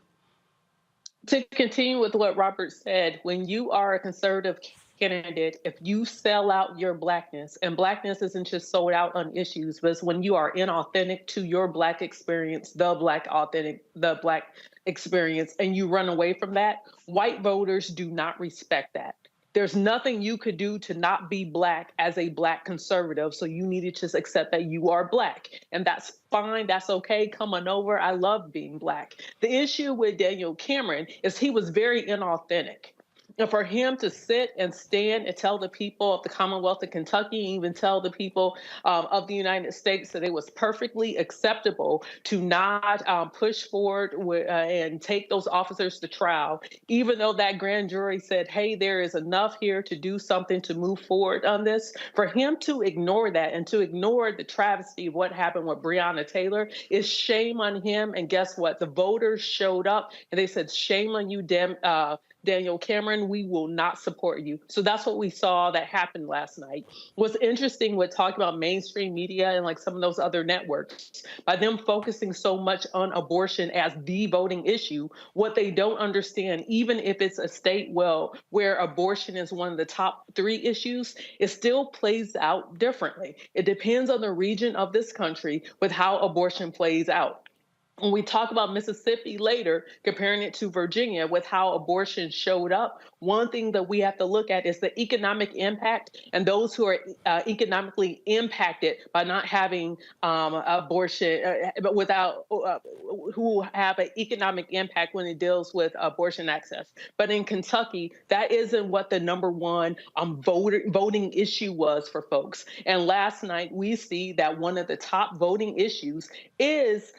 To continue with what Robert said, when you are a conservative candidate, if you sell out your blackness, and blackness isn't just sold out on issues, but it's when you are inauthentic to your black experience, the black experience, and you run away from that, white voters do not respect that. There's nothing you could do to not be black as a black conservative, so you need to just accept that you are black. And that's fine, that's okay, come on over, I love being black. The issue with Daniel Cameron is he was very inauthentic. And for him to sit and stand and tell the people of the Commonwealth of Kentucky, even tell the people of the United States that it was perfectly acceptable to not push forward and take those officers to trial, even though that grand jury said, hey, there is enough here to do something to move forward on this. For him to ignore that and to ignore the travesty of what happened with Breonna Taylor is shame on him. And guess what? The voters showed up and they said, shame on you, Daniel Cameron, we will not support you. So that's what we saw that happened last night. What's interesting with talking about mainstream media and like some of those other networks, by them focusing so much on abortion as the voting issue, what they don't understand, even if it's a state where abortion is one of the top 3 issues, it still plays out differently. It depends on the region of this country with how abortion plays out. When we talk about Mississippi later, comparing it to Virginia with how abortion showed up, one thing that we have to look at is the economic impact, and those who are economically impacted by not having abortion, but without who have an economic impact when it deals with abortion access. But in Kentucky, that isn't what the number one voting issue was for folks. And last night, we see that one of the top voting issues is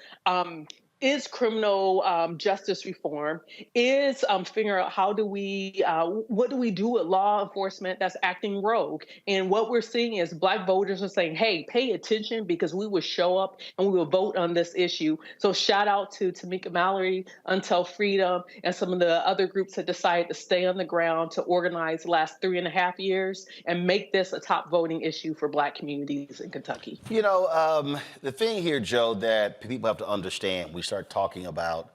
criminal justice reform, is figuring out how do we, what do we do with law enforcement that's acting rogue? And what we're seeing is black voters are saying, hey, pay attention because we will show up and we will vote on this issue. So shout out to Tamika Mallory, Until Freedom, and some of the other groups that decided to stay on the ground to organize the last 3.5 years and make this a top voting issue for black communities in Kentucky. You know, the thing here, Joe, that people have to understand, we start talking about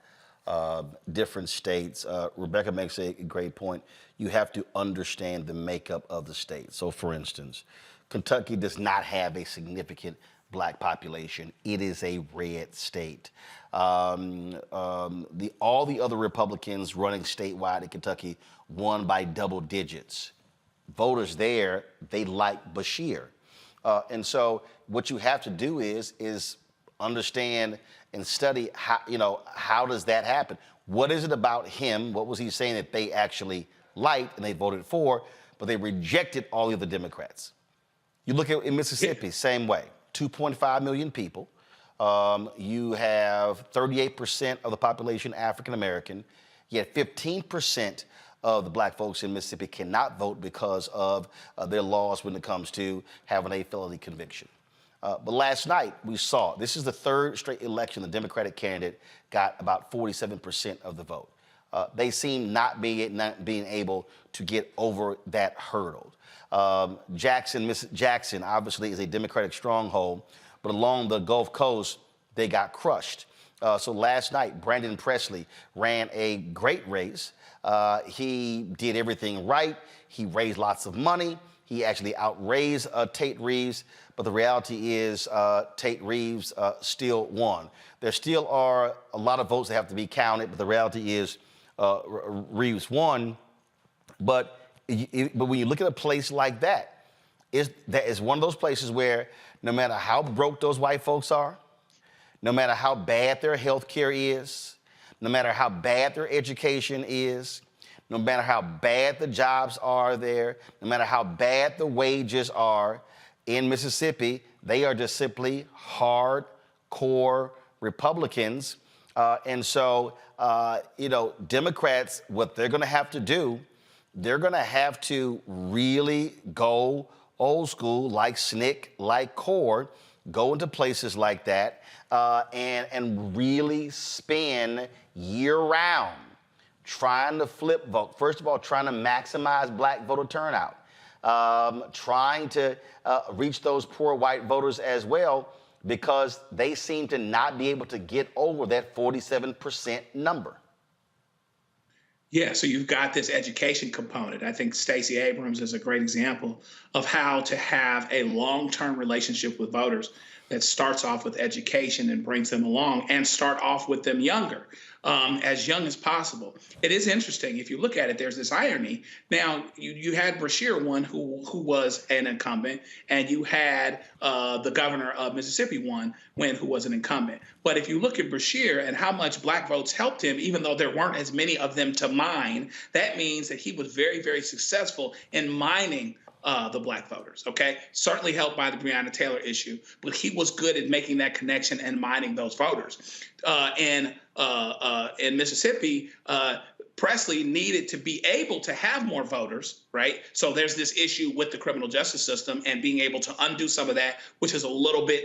different states. Rebecca makes a great point. You have to understand the makeup of the state. So, for instance, Kentucky does not have a significant black population. It is a red state. All the other Republicans running statewide in Kentucky won by double digits. Voters there, they like Bashir. And so what you have to do is understand and study how does that happen? What is it about him? What was he saying that they actually liked and they voted for? but they rejected all the other Democrats. You look at in Mississippi, same way, 2.5 million people. You have 38% of the population African American, yet 15% of the black folks in Mississippi cannot vote because of their laws when it comes to having a felony conviction. But last night we saw, this is the third straight election the Democratic candidate got about 47% of the vote. They seem not being able to get over that hurdle. Jackson obviously is a Democratic stronghold, but along the Gulf Coast, they got crushed. So last night, Brandon Presley ran a great race. He did everything right. He raised lots of money. He actually outraised Tate Reeves, but the reality is Tate Reeves still won. There still are a lot of votes that have to be counted, but the reality is Reeves won. But when you look at a place like that is one of those places where no matter how broke those white folks are, no matter how bad their health care is, no matter how bad their education is, no matter how bad the jobs are there, no matter how bad the wages are in Mississippi, they are just simply hardcore Republicans. And so, Democrats, what they're going to have to do, they're going to have to really go old school, like SNCC, like CORE, go into places like that, and really spend year-round trying to flip vote. First of all, trying to maximize black voter turnout, trying to reach those poor white voters as well, because they seem to not be able to get over that 47% number. Yeah, so you've got this education component. I think Stacey Abrams is a great example of how to have a long-term relationship with voters that starts off with education and brings them along, and start off with them younger, as young as possible. It is interesting. If you look at it, there's this irony. Now, you had Brashear, one who was an incumbent, and you had the governor of Mississippi, who was an incumbent. But if you look at Brashear and how much black votes helped him, even though there weren't as many of them to mine, that means that he was very, very successful in mining the black voters, okay? Certainly helped by the Breonna Taylor issue, but he was good at making that connection and mining those voters. In Mississippi, Presley needed to be able to have more voters, right? So there's this issue with the criminal justice system and being able to undo some of that, which is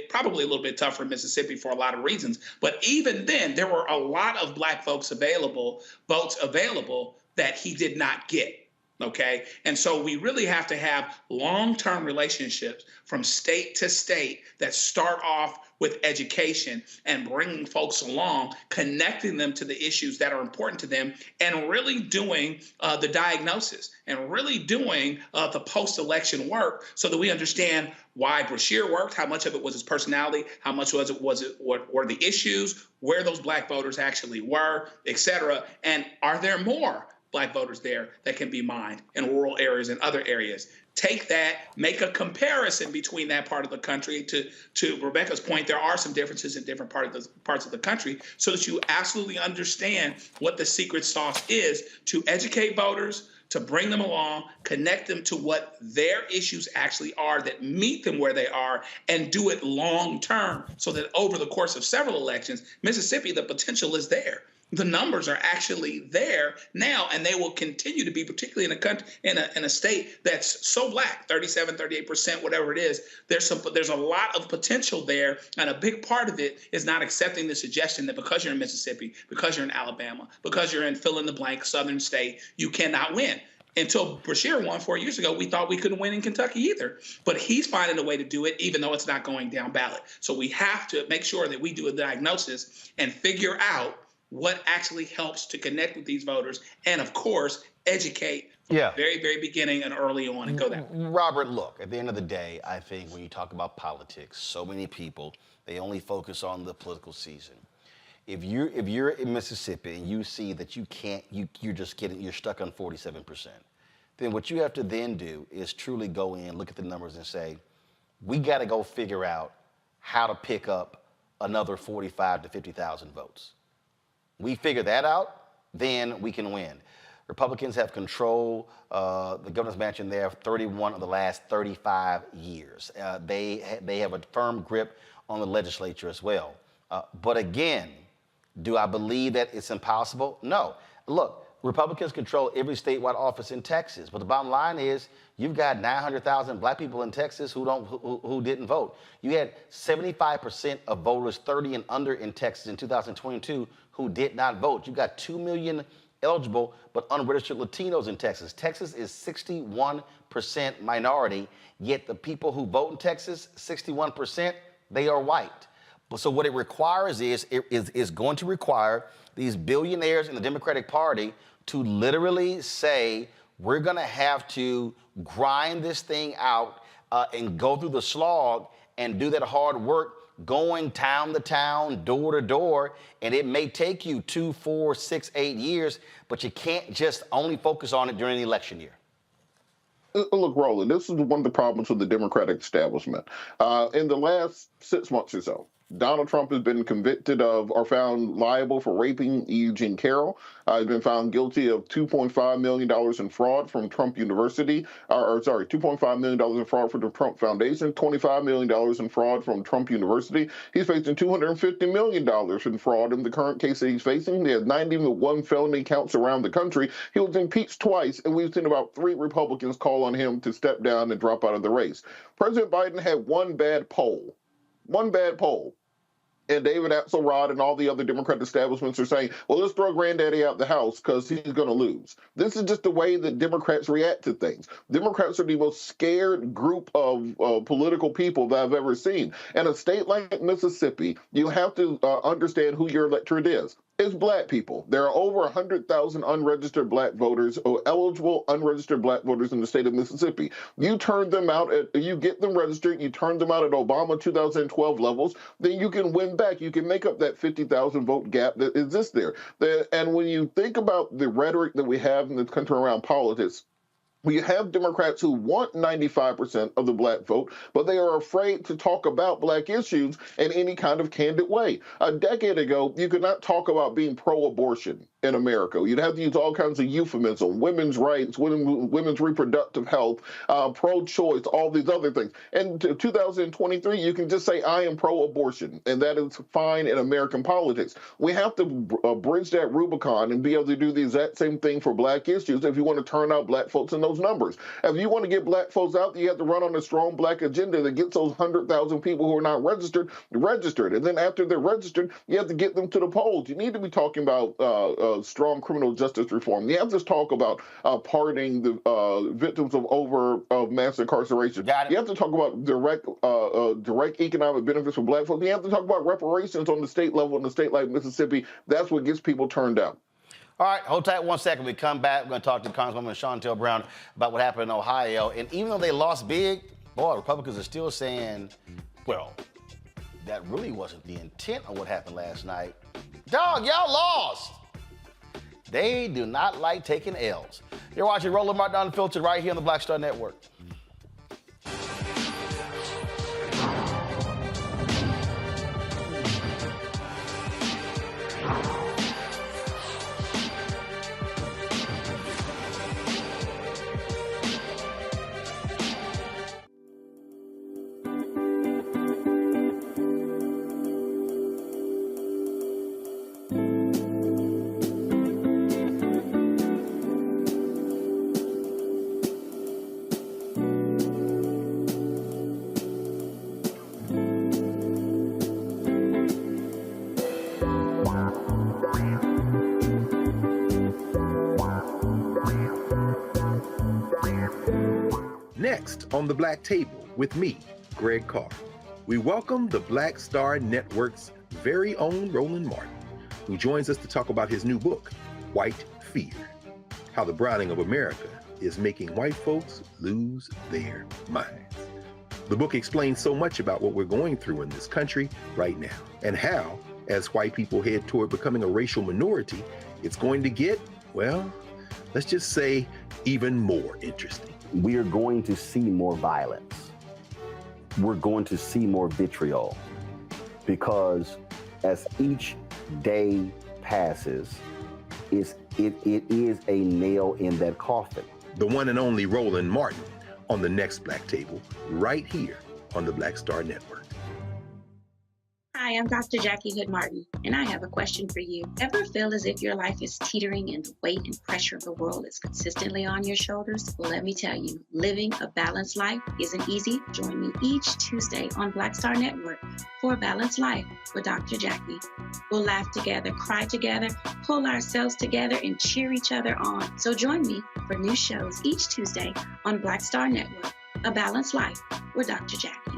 probably a little bit tougher in Mississippi for a lot of reasons. But even then, there were a lot of black votes available that he did not get. Okay. And so we really have to have long-term relationships from state to state that start off with education and bringing folks along, connecting them to the issues that are important to them, and really doing the diagnosis and really doing the post-election work so that we understand why Brashear worked, how much of it was his personality, how much was it what were the issues, where those black voters actually were, et cetera, and are there more black voters there that can be mined in rural areas and other areas. Take that, make a comparison between that part of the country. To Rebecca's point, there are some differences in different parts of the country, so that you absolutely understand what the secret sauce is to educate voters, to bring them along, connect them to what their issues actually are that meet them where they are, and do it long term, so that over the course of several elections, Mississippi, the potential is there. The numbers are actually there now, and they will continue to be, particularly in a country, in a state that's so black, 37, 38%, whatever it is. There's a lot of potential there, and a big part of it is not accepting the suggestion that because you're in Mississippi, because you're in Alabama, because you're in fill-in-the-blank southern state, you cannot win. Until Brashear won 4 years ago, we thought we couldn't win in Kentucky either. But he's finding a way to do it, even though it's not going down ballot. So we have to make sure that we do a diagnosis and figure out what actually helps to connect with these voters, and of course, educate from the very, very beginning and early on, and go that way. Robert, look, at the end of the day, I think when you talk about politics, so many people, they only focus on the political season. If you're in Mississippi and you see that you're stuck on 47%, then what you have to then do is truly go in, look at the numbers and say, we got to go figure out how to pick up another 45 to 50,000 votes. We figure that out, then we can win. Republicans have controlled the governor's mansion there for 31 of the last 35 years. They have a firm grip on the legislature as well. But again, do I believe that it's impossible? No. Look, Republicans control every statewide office in Texas, but the bottom line is you've got 900,000 black people in Texas who didn't vote. You had 75% of voters 30 and under in Texas in 2022 who did not vote. You got 2 million eligible but unregistered Latinos in Texas. Texas is 61% minority, yet the people who vote in Texas, 61%, they are white. So what it requires is going to require these billionaires in the Democratic Party to literally say, we're going to have to grind this thing out and go through the slog and do that hard work going town to town, door to door. And it may take you 2, 4, 6, 8 years, but you can't just only focus on it during the election year. Look, Roland, this is one of the problems with the Democratic establishment. In the last 6 months or so, Donald Trump has been convicted of or found liable for raping Eugene Carroll. He's been found guilty of $2.5 million in fraud from Trump University, $2.5 million in fraud from the Trump Foundation, $25 million in fraud from Trump University. He's facing $250 million in fraud in the current case that he's facing. He has 91 felony counts around the country. He was impeached twice, and we've seen about 3 Republicans call on him to step down and drop out of the race. President Biden had one bad poll. And David Axelrod and all the other Democratic establishments are saying, well, let's throw Granddaddy out the house because he's going to lose. This is just the way that Democrats react to things. Democrats are the most scared group of political people that I've ever seen. In a state like Mississippi, you have to understand who your electorate is. It's black people. There are over 100,000 unregistered black voters, or eligible unregistered black voters in the state of Mississippi. You turn them out, you get them registered, you turn them out at Obama 2012 levels, then you can win back. You can make up that 50,000 vote gap that exists there. And when you think about the rhetoric that we have in this country around politics, we have Democrats who want 95% of the black vote, but they are afraid to talk about black issues in any kind of candid way. A decade ago, you could not talk about being pro-abortion in America. You'd have to use all kinds of euphemism, women's rights, women's reproductive health, pro-choice, all these other things. And in 2023, you can just say, I am pro-abortion, and that is fine in American politics. We have to bridge that Rubicon and be able to do the exact same thing for black issues if you want to turn out black folks in those numbers. If you want to get black folks out, you have to run on a strong black agenda that gets those 100,000 people who are not registered. And then after they're registered, you have to get them to the polls. You need to be talking about strong criminal justice reform. You have to talk about pardoning the victims of mass incarceration. You have to talk about direct economic benefits for black folks. You have to talk about reparations on the state level in a state like Mississippi. That's what gets people turned out. All right, hold tight 1 second. We come back. We're going to talk to Congresswoman Shontel Brown about what happened in Ohio. And even though they lost big, boy, Republicans are still saying, well, that really wasn't the intent of what happened last night. Dog, y'all lost. They do not like taking L's. You're watching Roland Martin Unfiltered right here on the Black Star Network. Next on The Black Table with me, Greg Carr, we welcome the Black Star Network's very own Roland Martin, who joins us to talk about his new book, White Fear, How the Browning of America is Making White Folks Lose Their Minds. The book explains so much about what we're going through in this country right now, and how, as white people head toward becoming a racial minority, it's going to get, well, let's just say, even more interesting. We are going to see more violence. We're going to see more vitriol, because as each day passes, it's it is a nail in that coffin. The one and only Roland Martin on the next Black Table, right here on the Black Star Network. Hi, I'm Dr. Jackie Hood Martin, and I have a question for you. Ever feel as if your life is teetering and the weight and pressure of the world is consistently on your shoulders? Well, let me tell you, living a balanced life isn't easy. Join me each Tuesday on Black Star Network for A Balanced Life with Dr. Jackie. We'll laugh together, cry together, pull ourselves together, and cheer each other on. So join me for new shows each Tuesday on Black Star Network, A Balanced Life with Dr. Jackie.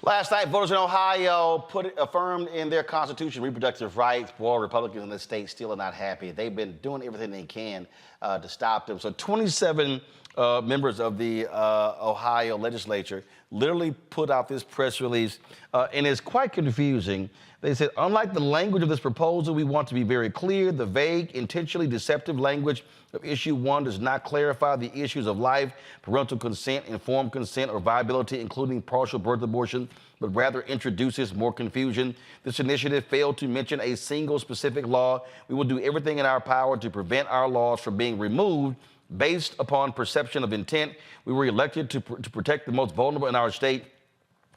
Last night, voters in Ohio affirmed in their constitution reproductive rights. Boy, Republicans in the state still are not happy. They've been doing everything they can to stop them. So 27 members of the Ohio legislature literally put out this press release, and it's quite confusing. They said, unlike the language of this proposal, we want to be very clear. The vague, intentionally deceptive language of issue 1 does not clarify the issues of life, parental consent, informed consent, or viability, including partial birth abortion, but rather introduces more confusion. This initiative failed to mention a single specific law. We will do everything in our power to prevent our laws from being removed based upon perception of intent. We were elected to protect the most vulnerable in our state.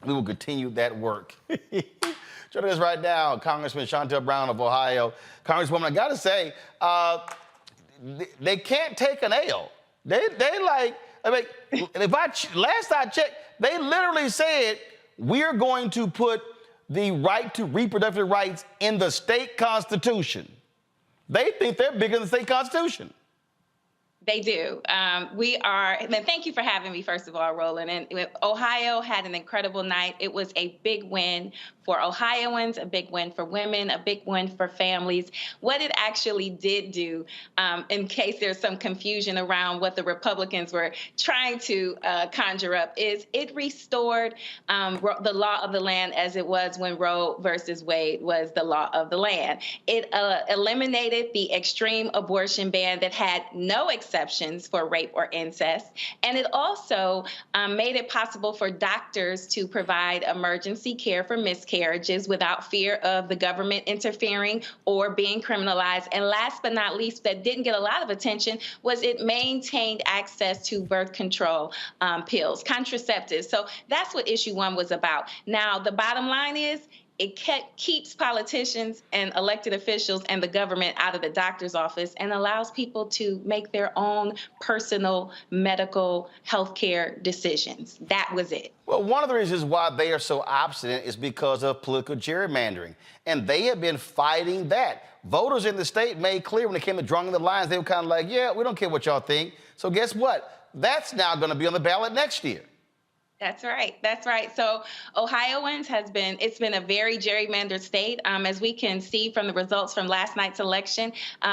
We will continue that work. Joining us right now, Congresswoman Shontel Brown of Ohio. Congresswoman, I gotta say, they can't take an L. They like, I mean, last I checked, they literally said, we're going to put the right to reproductive rights in the state constitution. They think they're bigger than the state constitution. They do. We are, and thank you for having me, first of all, Roland. And Ohio had an incredible night. It was a big win for Ohioans, a big win for women, a big win for families. What it actually did do, in case there's some confusion around what the Republicans were trying to conjure up, is it restored the law of the land as it was when Roe versus Wade was the law of the land. It eliminated the extreme abortion ban that had no exceptions for rape or incest. And it also made it possible for doctors to provide emergency care for miscarriages without fear of the government interfering or being criminalized. And last but not least, that didn't get a lot of attention, was it maintained access to birth control pills, contraceptives. So that's what issue 1 was about. Now, the bottom line is, it keeps politicians and elected officials and the government out of the doctor's office and allows people to make their own personal medical health care decisions. That was it. Well, one of the reasons why they are so obstinate is because of political gerrymandering. And they have been fighting that. Voters in the state made clear when it came to drawing the lines, they were kind of like, yeah, we don't care what y'all think. So guess what? That's now going to be on the ballot next year. That's right. That's right. So Ohioans it's been a very gerrymandered state. As we can see from the results from last night's election,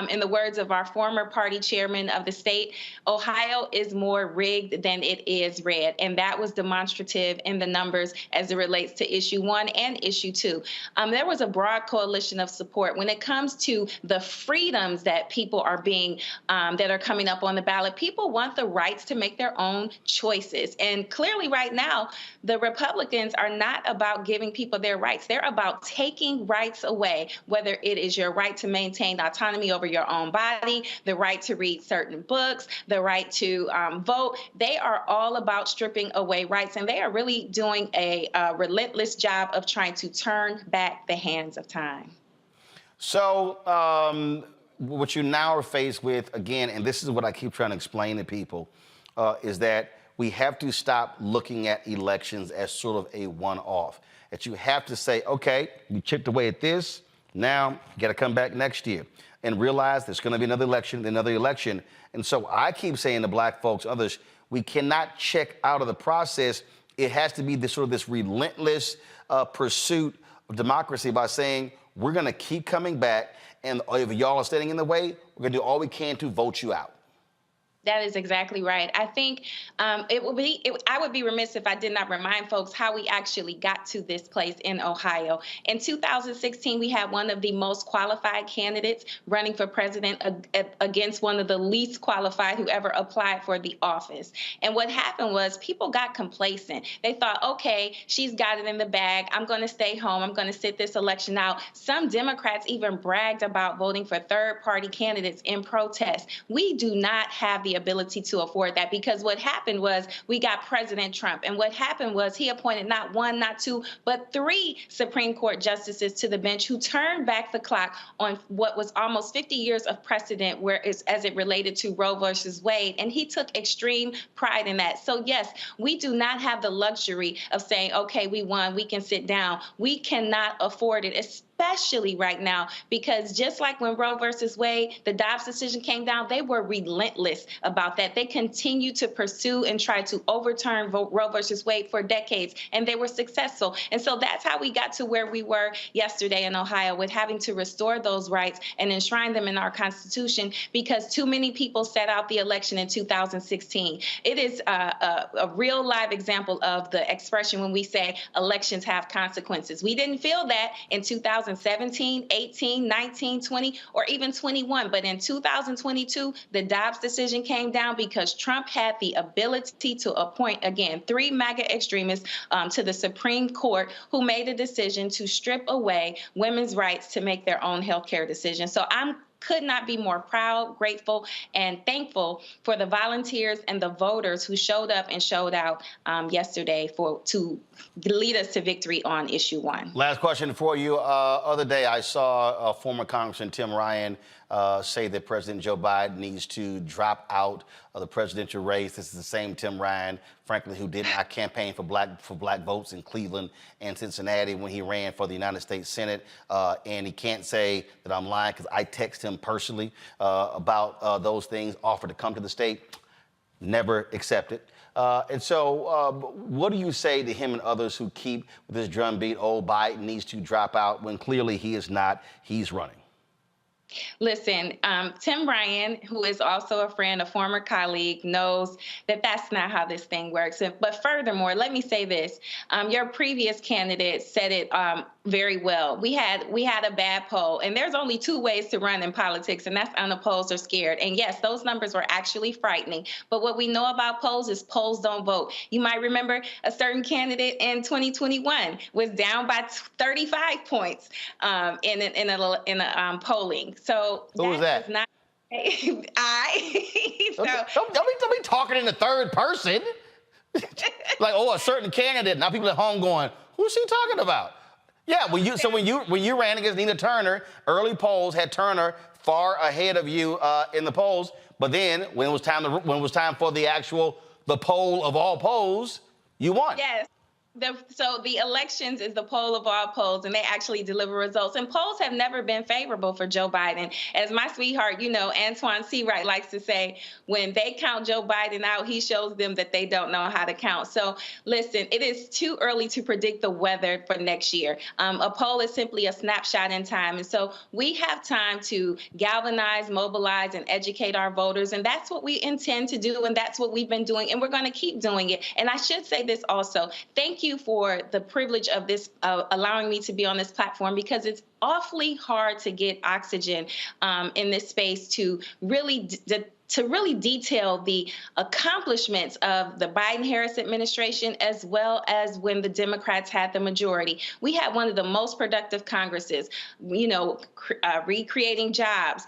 in the words of our former party chairman of the state, Ohio is more rigged than it is red. And that was demonstrative in the numbers as it relates to issue 1 and issue 2. There was a broad coalition of support when it comes to the freedoms that people are that are coming up on the ballot. People want the rights to make their own choices. And clearly right now, the Republicans are not about giving people their rights. They're about taking rights away, whether it is your right to maintain autonomy over your own body, the right to read certain books, the right to vote. They are all about stripping away rights, and they are really doing a relentless job of trying to turn back the hands of time. So what you now are faced with, again, and this is what I keep trying to explain to people, is that we have to stop looking at elections as sort of a one-off. That you have to say, okay, we chipped away at this, now you got to come back next year and realize there's going to be another election. And so I keep saying to black folks, others, we cannot check out of the process. It has to be this sort of this relentless pursuit of democracy by saying, we're going to keep coming back, and if y'all are standing in the way, we're going to do all we can to vote you out. That is exactly right. I think I would be remiss if I did not remind folks how we actually got to this place in Ohio. In 2016, we had one of the most qualified candidates running for president against one of the least qualified who ever applied for the office. And what happened was people got complacent. They thought, okay, she's got it in the bag. I'm going to stay home. I'm going to sit this election out. Some Democrats even bragged about voting for third-party candidates in protest. We do not have the ability to afford that, because what happened was we got President Trump, and what happened was he appointed not one, not two, but 3 Supreme Court justices to the bench who turned back the clock on what was almost 50 years of precedent as it related to Roe versus Wade, and he took extreme pride in that. So yes, we do not have the luxury of saying, okay, we won, we can sit down. We cannot afford it, especially right now, because just like when Roe versus Wade, the Dobbs decision came down, they were relentless about that. They continued to pursue and try to overturn Roe versus Wade for decades, and they were successful. And so that's how we got to where we were yesterday in Ohio, with having to restore those rights and enshrine them in our Constitution, because too many people sat out the election in 2016. It is a real live example of the expression when we say elections have consequences. We didn't feel that in 2017, 18, 19, 20, or even 21. But in 2022, the Dobbs decision came down because Trump had the ability to appoint, again, 3 MAGA extremists to the Supreme Court who made a decision to strip away women's rights to make their own health care decisions. So I could not be more proud, grateful, and thankful for the volunteers and the voters who showed up and showed out yesterday to lead us to victory on issue 1. Last question for you. Other day, I saw former Congressman Tim Ryan say that President Joe Biden needs to drop out of the presidential race. This is the same Tim Ryan, frankly, who did not campaign for black votes in Cleveland and Cincinnati when he ran for the United States Senate. And he can't say that I'm lying, because I text him personally about those things, offered to come to the state, never accepted. And so what do you say to him and others who keep with this drumbeat, oh, Biden needs to drop out, when clearly he is not, he's running? Listen, Tim Ryan, who is also a friend, a former colleague, knows that that's not how this thing works. But furthermore, let me say this. Your previous candidate said it very well. We had a bad poll, and there's only 2 ways to run in politics, and that's unopposed or scared. And yes, those numbers were actually frightening. But what we know about polls is polls don't vote. You might remember a certain candidate in 2021 was down by 35 points in a polling. So who was that? Not so, don't be talking in the third person. Like, oh, a certain candidate. Now people at home going, who's she talking about? Yeah, when you ran against Nina Turner, early polls had Turner far ahead of you in the polls. But then when it was time for the poll of all polls, you won. Yes. So the elections is the poll of all polls, and they actually deliver results. And polls have never been favorable for Joe Biden. As my sweetheart, Antoine Seawright likes to say, when they count Joe Biden out, he shows them that they don't know how to count. So listen, it is too early to predict the weather for next year. A poll is simply a snapshot in time. And so we have time to galvanize, mobilize, and educate our voters. And that's what we intend to do. And that's what we've been doing. And we're going to keep doing it. And I should say this also. Thank you for the privilege of this, allowing me to be on this platform, because it's awfully hard to get oxygen in this space to really detail the accomplishments of the Biden-Harris administration, as well as when the Democrats had the majority. We had one of the most productive Congresses, recreating jobs,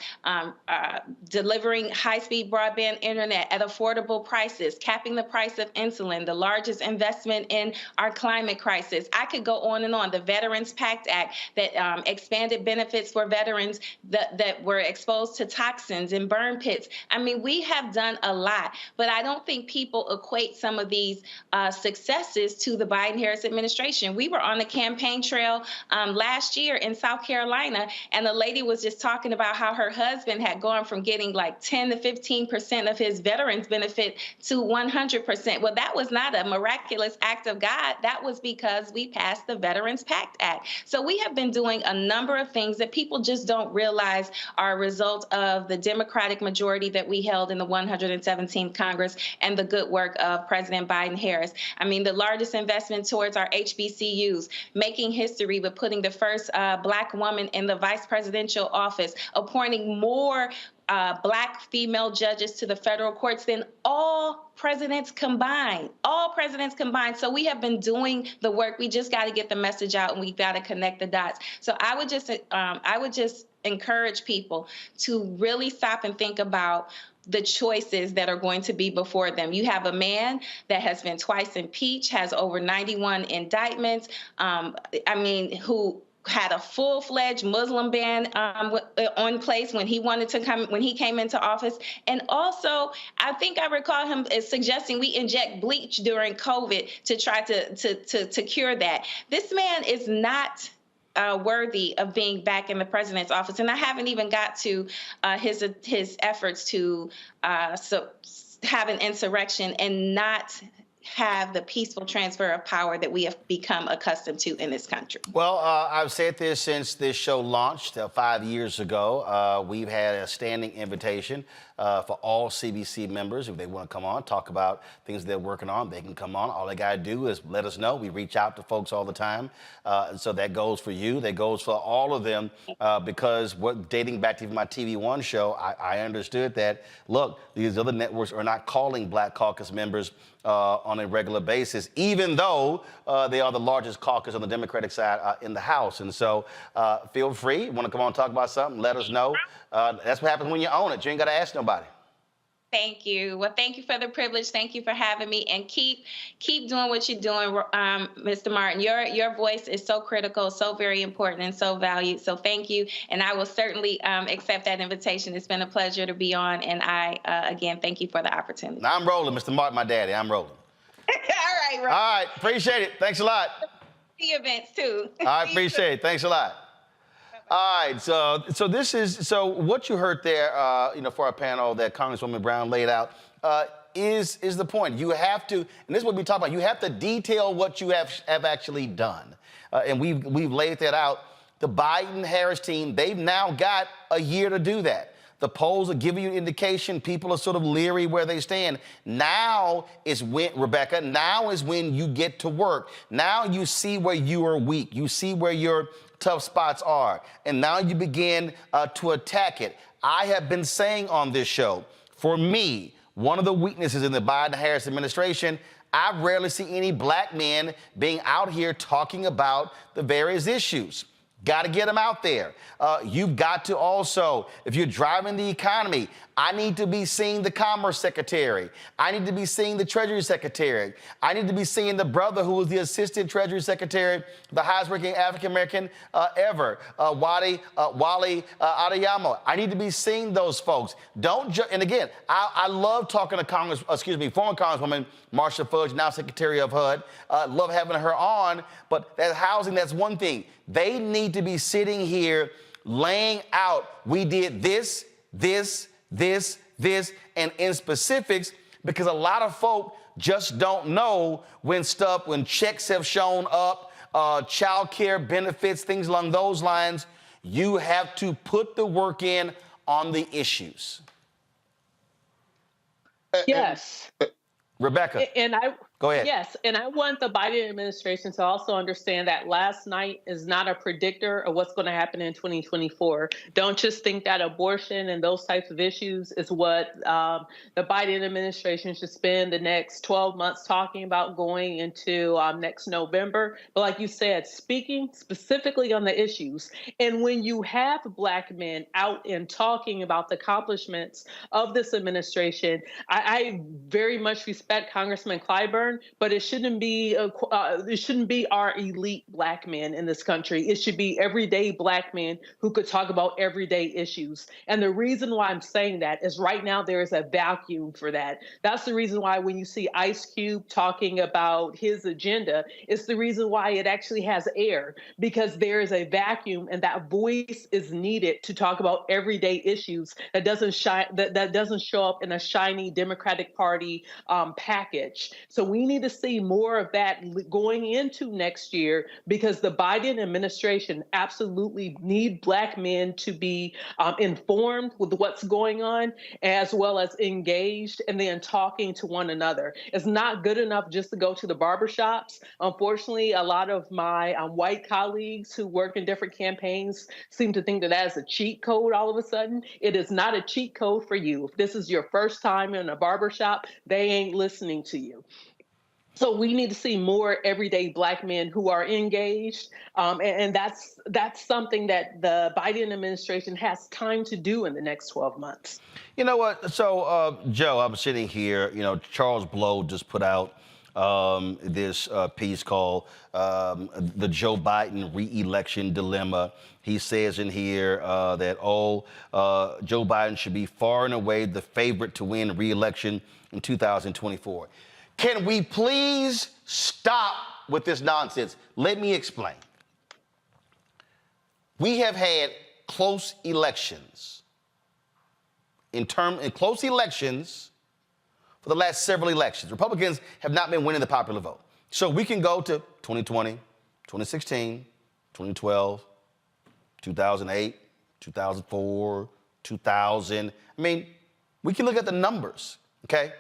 delivering high-speed broadband internet at affordable prices, capping the price of insulin, the largest investment in our climate crisis. I could go on and on. The Veterans PACT Act that expanded benefits for veterans that were exposed to toxins and burn pits. I mean, we have done a lot, but I don't think people equate some of these successes to the Biden-Harris administration. We were on the campaign trail last year in South Carolina, and the lady was just talking about how her husband had gone from getting like 10 to 15% of his veterans benefit to 100%. Well, that was not a miraculous act of God. That was because we passed the Veterans PACT Act. So we have been doing a number of things that people just don't realize are a result of the Democratic majority that we held in the 117th Congress and the good work of President Biden-Harris. I mean, the largest investment towards our HBCUs, making history with putting the first Black woman in the vice presidential office, appointing more Black female judges to the federal courts than all presidents combined. So we have been doing the work. We just got to get the message out, and we've got to connect the dots. So I would just encourage people to really stop and think about the choices that are going to be before them. You have a man that has been twice impeached, has over 91 indictments, who had a full-fledged Muslim ban on place when he came into office. And also, I think I recall him as suggesting we inject bleach during COVID to try to cure that. This man is not worthy of being back in the president's office. And I haven't even got to his efforts to have an insurrection and not have the peaceful transfer of power that we have become accustomed to in this country. Well, I've said this since this show launched 5 years ago. We've had a standing invitation for all CBC members. If they want to come on, talk about things they're working on, they can come on. All they got to do is let us know. We reach out to folks all the time. So that goes for you. That goes for all of them because dating back to my TV One show, I understood that, look, these other networks are not calling Black Caucus members on a regular basis, even though they are the largest caucus on the Democratic side in the House. And so feel free. Want to come on and talk about something, let us know. That's what happens when you own it. You ain't got to ask nobody. Thank you. Well, thank you for the privilege. Thank you for having me, and keep doing what you're doing, Mr. Martin. Your voice is so critical, so very important, and so valued. So thank you, and I will certainly accept that invitation. It's been a pleasure to be on, and I again thank you for the opportunity. Now I'm rolling, Mr. Martin, my daddy. I'm rolling. All right, All right, appreciate it. Thanks a lot. The events too. I appreciate it. Thanks a lot. All right, so what you heard there, for our panel that Congresswoman Brown laid out, is the point. You have to, and this is what we talk about. You have to detail what you have actually done, and we've laid that out. The Biden-Harris team, they've now got a year to do that. The polls are giving you an indication. People are sort of leery where they stand. Now is when, Rebecca, now is when you get to work. Now you see where you are weak. You see where your tough spots are. And now you begin to attack it. I have been saying on this show, for me, one of the weaknesses in the Biden-Harris administration, I rarely see any Black men being out here talking about the various issues. Got to get them out there. You've got to also, if you're driving the economy, I need to be seeing the Commerce Secretary. I need to be seeing the Treasury Secretary. I need to be seeing the brother who was the Assistant Treasury Secretary, the highest ranking African-American ever, Wally Adeyemo. I need to be seeing those folks. And again, I love talking to former Congresswoman Marsha Fudge, now Secretary of HUD. Love having her on, but that housing, that's one thing. They need to be sitting here laying out, we did this, and in specifics, because a lot of folk just don't know when checks have shown up, child care benefits, things along those lines. You have to put the work in on the issues. Yes. Rebecca. Go ahead. Yes, and I want the Biden administration to also understand that last night is not a predictor of what's going to happen in 2024. Don't just think that abortion and those types of issues is what the Biden administration should spend the next 12 months talking about going into next November. But like you said, speaking specifically on the issues. And when you have Black men out and talking about the accomplishments of this administration, I very much respect Congressman Clyburn, but it shouldn't be our elite Black men in this country. It should be everyday Black men who could talk about everyday issues. And the reason why I'm saying that is right now there is a vacuum for that. That's the reason why when you see Ice Cube talking about his agenda, it's the reason why it actually has air, because there is a vacuum and that voice is needed to talk about everyday issues that doesn't show up in a shiny Democratic Party package. So we we need to see more of that going into next year, because the Biden administration absolutely need Black men to be informed with what's going on, as well as engaged and then talking to one another. It's not good enough just to go to the barbershops. Unfortunately, a lot of my white colleagues who work in different campaigns seem to think that that is a cheat code all of a sudden. It is not a cheat code for you. If this is your first time in a barbershop, they ain't listening to you. So we need to see more everyday Black men who are engaged, and that's something that the Biden administration has time to do in the next 12 months. You know what? So, Joe, I'm sitting here. You know, Charles Blow just put out this piece called "The Joe Biden Re-Election Dilemma." He says in here that Joe Biden should be far and away the favorite to win re-election in 2024. Can we please stop with this nonsense? Let me explain. We have had close elections. In close elections for the last several elections, Republicans have not been winning the popular vote. So we can go to 2020, 2016, 2012, 2008, 2004, 2000. I mean, we can look at the numbers, okay?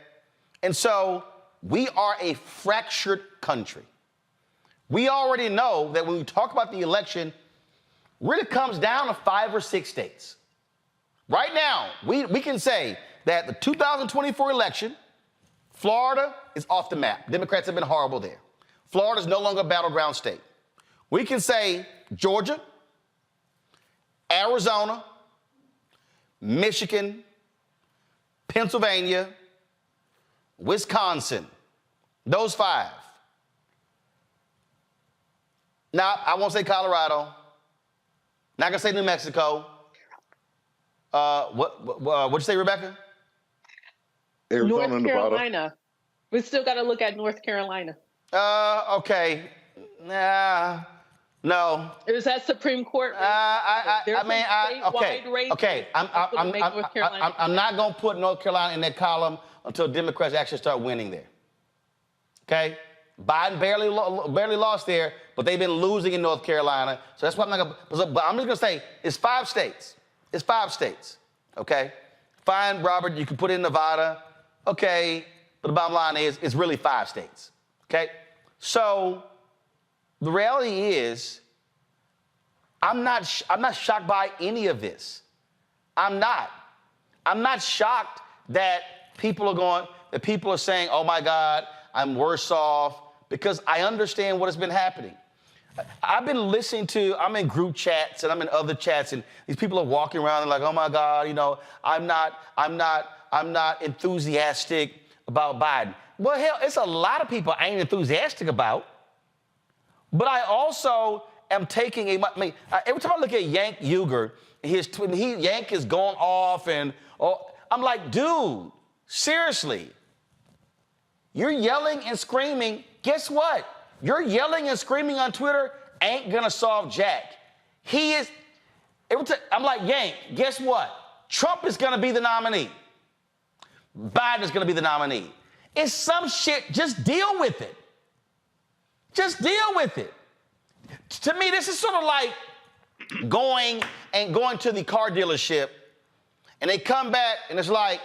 And so we are a fractured country. We already know that when we talk about the election, really comes down to 5 or 6 states. Right now, we can say that the 2024 election, Florida is off the map. Democrats have been horrible there. Florida is no longer a battleground state. We can say Georgia, Arizona, Michigan, Pennsylvania, Wisconsin, those 5. Now, I won't say Colorado. Not gonna say New Mexico. What'd you say, Rebecca? Arizona, North Carolina. We still got to look at North Carolina. Okay. No. Is that Supreme Court? Okay. I'm not gonna put North Carolina in that column until Democrats actually start winning there. Okay. Biden barely lost there, but they've been losing in North Carolina. So that's why I'm not gonna. But I'm just gonna say it's 5 states. It's 5 states. Okay. Fine, Robert. You can put in Nevada. Okay. But the bottom line is it's really 5 states. Okay. So the reality is, I'm not shocked by any of this. I'm not shocked that people are saying, oh my God, I'm worse off, because I understand what has been happening. I've been listening to, I'm in group chats and I'm in other chats, and these people are walking around and like, oh my God, I'm not enthusiastic about Biden. Well, hell, it's a lot of people I ain't enthusiastic about. But I also am taking every time I look at Yank Uger, Yank is going off, and I'm like, dude, seriously, you're yelling and screaming. Guess what? Your yelling and screaming on Twitter ain't gonna solve jack. I'm like, Yank, guess what? Trump is gonna be the nominee. Biden is gonna be the nominee. It's some shit, just deal with it. Just deal with it. To me, this is sort of like going to the car dealership, and they come back and it's like,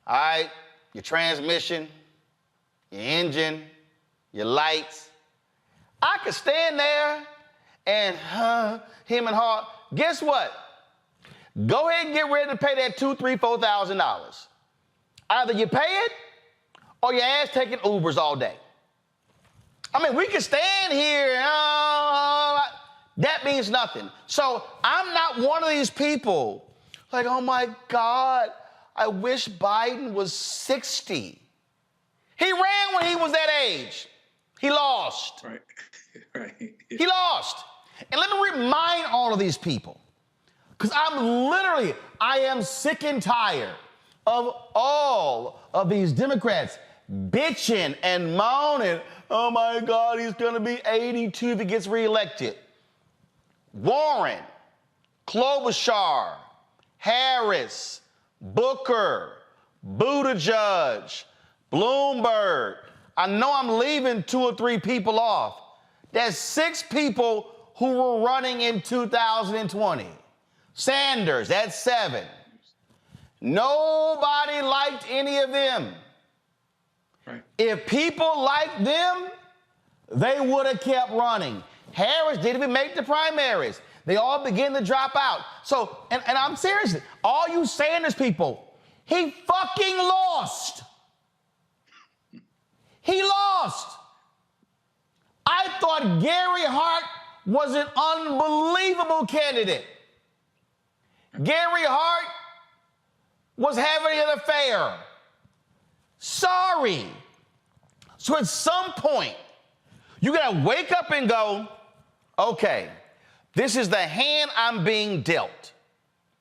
all right, your transmission, your engine, your lights. I could stand there and him and her. Guess what? Go ahead and get ready to pay that $2,000, $3,000, $4,000. Either you pay it or your ass taking Ubers all day. I mean, we can stand here and that means nothing. So I'm not one of these people like, oh my God, I wish Biden was 60. He ran when he was that age. He lost. Right. He lost. And let me remind all of these people, because I am sick and tired of all of these Democrats bitching and moaning. Oh my God, he's going to be 82 if he gets reelected. Warren, Klobuchar, Harris, Booker, Buttigieg, Bloomberg. I know I'm leaving 2 or 3 people off. There's 6 people who were running in 2020. Sanders, that's 7. Nobody liked any of them. Right. If people liked them, they would have kept running. Harris didn't even make the primaries. They all began to drop out. So, and I'm serious, all you Sanders people, he fucking lost. He lost. I thought Gary Hart was an unbelievable candidate. Gary Hart was having an affair. Sorry. So at some point, you gotta wake up and go, okay, this is the hand I'm being dealt.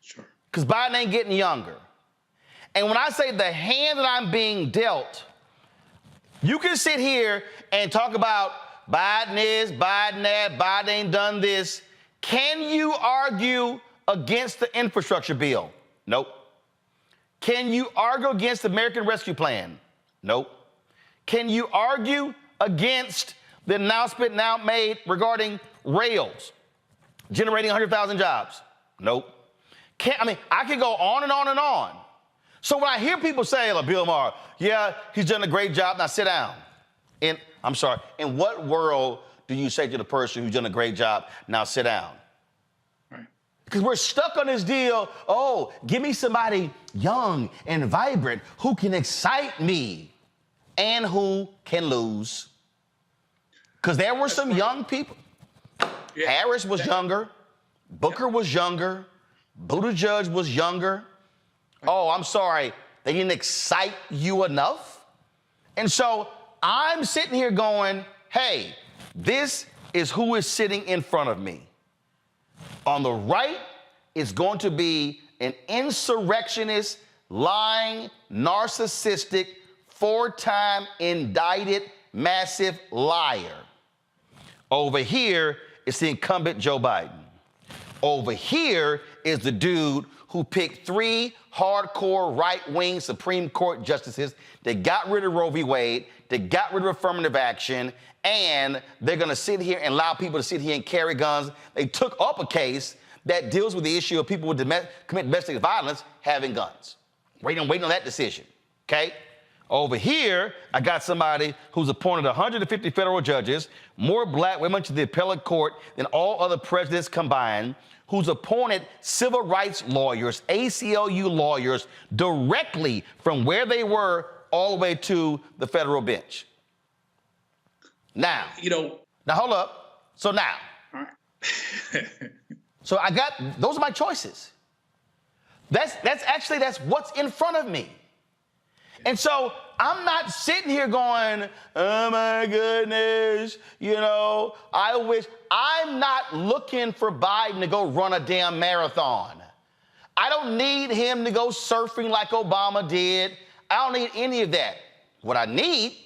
Sure. Because Biden ain't getting younger. And when I say the hand that I'm being dealt, you can sit here and talk about Biden is, Biden that, Biden ain't done this. Can you argue against the infrastructure bill? Nope. Can you argue against the American Rescue Plan? Nope. Can you argue against the announcement now made regarding rails, generating 100,000 jobs? Nope. I could go on and on and on. So when I hear people say, like Bill Maher, yeah, he's done a great job, now sit down. In what world do you say to the person who's done a great job, now sit down? Right. Because we're stuck on this deal, oh, give me somebody young and vibrant who can excite me and who can lose. Because there were some young people. Yeah. Harris was younger. Booker was younger. Buttigieg was younger. Oh, I'm sorry, they didn't excite you enough? And so I'm sitting here going, hey, this is who is sitting in front of me. On the right is going to be an insurrectionist, lying, narcissistic, 4-time indicted, massive liar. Over here is the incumbent Joe Biden. Over here is the dude who picked 3 hardcore right-wing Supreme Court justices that got rid of Roe v. Wade, that got rid of affirmative action, and they're going to sit here and allow people to sit here and carry guns. They took up a case that deals with the issue of people who commit domestic violence having guns. Waiting on that decision, okay? Over here, I got somebody who's appointed 150 federal judges, more black women to the appellate court than all other presidents combined, who's appointed civil rights lawyers, ACLU lawyers, directly from where they were all the way to the federal bench. Now, now hold up. So now, all right. So those are my choices. That's what's in front of me. And so I'm not sitting here going, oh my goodness, I'm not looking for Biden to go run a damn marathon. I don't need him to go surfing like Obama did. I don't need any of that. What I need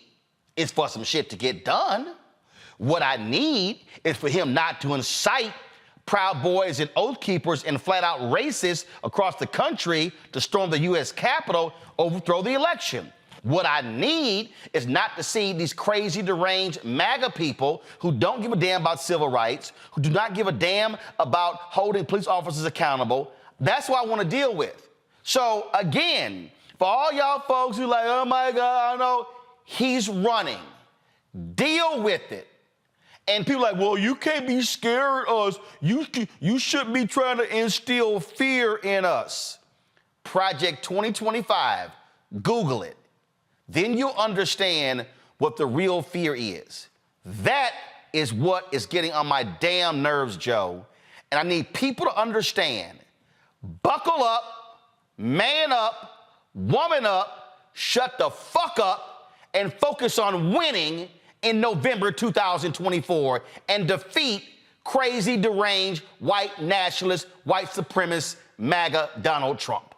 is for some shit to get done. What I need is for him not to incite Proud Boys and Oath Keepers and flat out racists across the country to storm the U.S. Capitol, overthrow the election. What I need is not to see these crazy, deranged MAGA people who don't give a damn about civil rights, who do not give a damn about holding police officers accountable. That's what I want to deal with. So again, for all y'all folks who like, oh my God, I know, he's running. Deal with it. And people are like, well, you can't be scared of us. You shouldn't be trying to instill fear in us. Project 2025, Google it. Then you'll understand what the real fear is. That is what is getting on my damn nerves, Joe. And I need people to understand. Buckle up, man up, woman up, shut the fuck up, and focus on winning in November 2024 and defeat crazy, deranged, white nationalist, white supremacist, MAGA Donald Trump.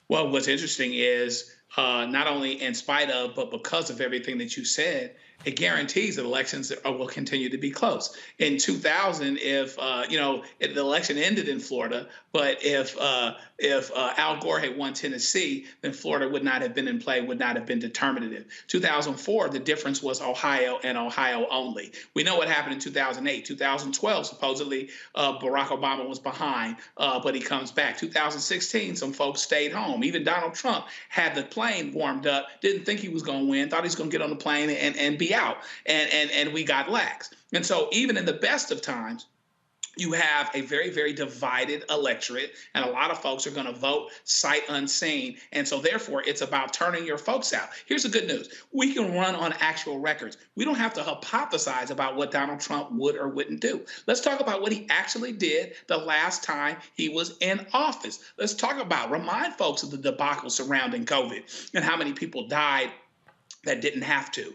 Well, what's interesting is not only in spite of, but because of everything that you said, it guarantees that elections will continue to be close. In 2000, if the election ended in Florida, but if Al Gore had won Tennessee, then Florida would not have been in play, would not have been determinative. 2004, the difference was Ohio and Ohio only. We know what happened in 2008. 2012, supposedly Barack Obama was behind, but he comes back. 2016, some folks stayed home. Even Donald Trump had the plane warmed up, didn't think he was going to win, thought he was going to get on the plane and be out, and we got lax. And so even in the best of times, you have a very, very divided electorate, and a lot of folks are going to vote sight unseen. And so therefore, it's about turning your folks out. Here's the good news. We can run on actual records. We don't have to hypothesize about what Donald Trump would or wouldn't do. Let's talk about what he actually did the last time he was in office. Let's remind folks of the debacle surrounding COVID and how many people died that didn't have to,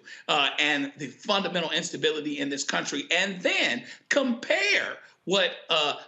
and the fundamental instability in this country, and then compare what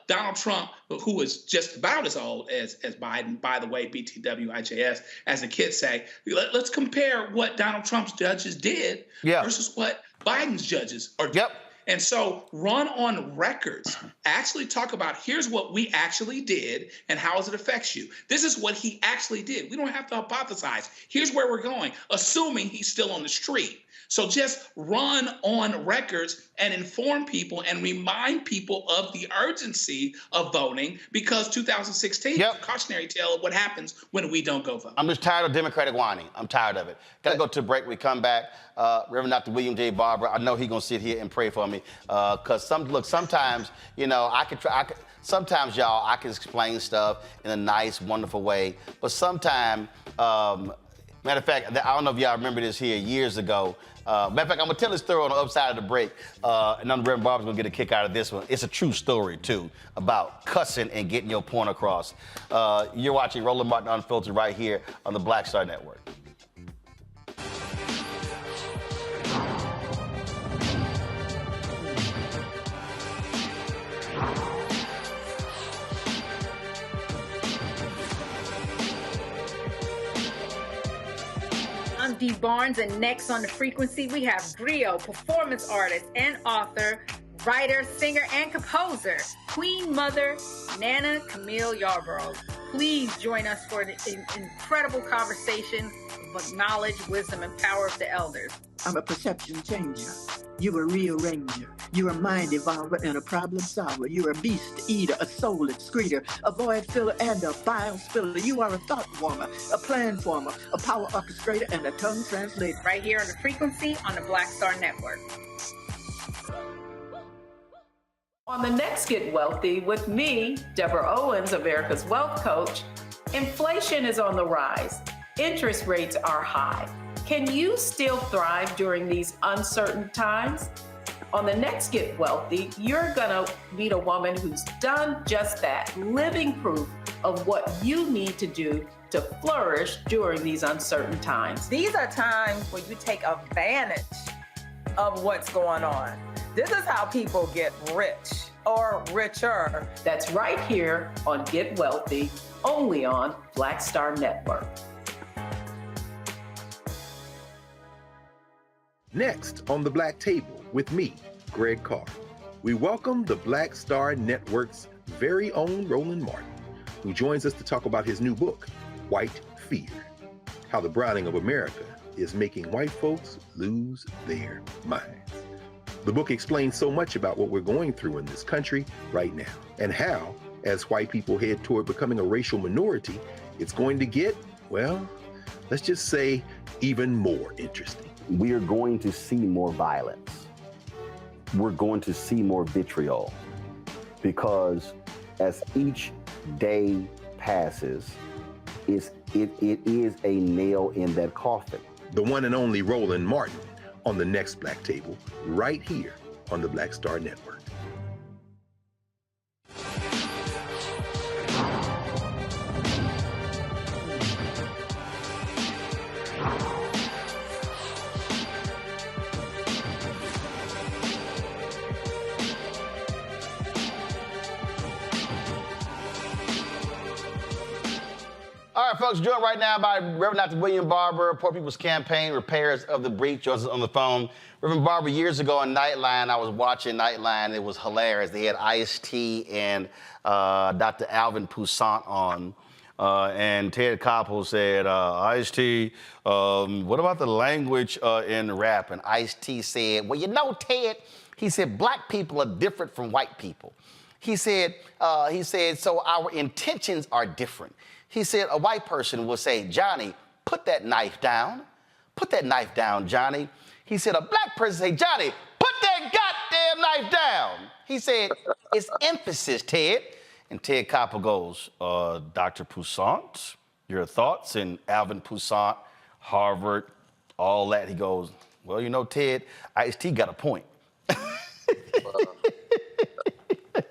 Donald Trump, who is just about as old as Biden, by the way, BTWIJS, as the kids say, let's compare what Donald Trump's judges did versus what Biden's judges are doing. And so run on records, actually talk about here's what we actually did and how it affects you. This is what he actually did. We don't have to hypothesize. Here's where we're going, assuming he's still on the street. So just run on records and inform people and remind people of the urgency of voting, because 2016 is a cautionary tale of what happens when we don't go vote. I'm just tired of Democratic whining. I'm tired of it. Gotta go to a break. We come back. Reverend Dr. William J. Barber, I know he's gonna sit here and pray for me, because sometimes, sometimes, y'all, I can explain stuff in a nice, wonderful way, but sometimes, matter of fact, I don't know if y'all remember this here years ago. Matter of fact, I'm gonna tell this story on the upside of the break, and then Reverend Barber's gonna get a kick out of this one. It's a true story too, about cussing and getting your point across. You're watching Roland Martin Unfiltered right here on the Black Star Network. I'm Dee Barnes, and next on The Frequency, we have Griot, performance artist and author, writer, singer, and composer, Queen Mother Nana Camille Yarborough. Please join us for an incredible conversation of knowledge, wisdom, and power of the elders. I'm a perception changer. You're a rearranger. You're a mind evolver and a problem solver. You're a beast eater, a soul excreter, a void filler, and a bile spiller. You are a thought former, a plan former, a power orchestrator, and a tongue translator. Right here on The Frequency on the Black Star Network. On the next Get Wealthy with me, Deborah Owens, America's Wealth Coach, inflation is on the rise. Interest rates are high. Can you still thrive during these uncertain times? On the next Get Wealthy, you're gonna meet a woman who's done just that, living proof of what you need to do to flourish during these uncertain times. These are times where you take advantage of what's going on. This is how people get rich or richer. That's right here on Get Wealthy, only on Black Star Network. Next on the Black Table with me, Greg Carr, we welcome the Black Star Network's very own Roland Martin, who joins us to talk about his new book, White Fear, How the Browning of America is Making White Folks Lose Their Minds. The book explains so much about what we're going through in this country right now, and how, as white people head toward becoming a racial minority, it's going to get, well, let's just say, even more interesting. We are going to see more violence. We're going to see more vitriol, because as each day passes, it is a nail in that coffin. The one and only Roland Martin on the next Black Table, right here on the Black Star Network. All right, folks, joined right now by Reverend Dr. William Barber, Poor People's Campaign, Repairers of the Breach, joins us on the phone. Reverend Barber, years ago on Nightline, I was watching Nightline. It was hilarious. They had Ice-T and Dr. Alvin Toussaint on. And Ted Koppel said, Ice-T, what about the language in rap? And Ice-T said, well, you know, Ted, he said, black people are different from white people. He said, so our intentions are different. He said a white person will say, Johnny, put that knife down. Put that knife down, Johnny. He said a black person say, Johnny, put that goddamn knife down. He said, it's emphasis, Ted. And Ted Koppel goes, Dr. Toussaint, your thoughts? And Alvin Toussaint, Harvard, all that. He goes, well, you know, Ted, Ice-T got a point.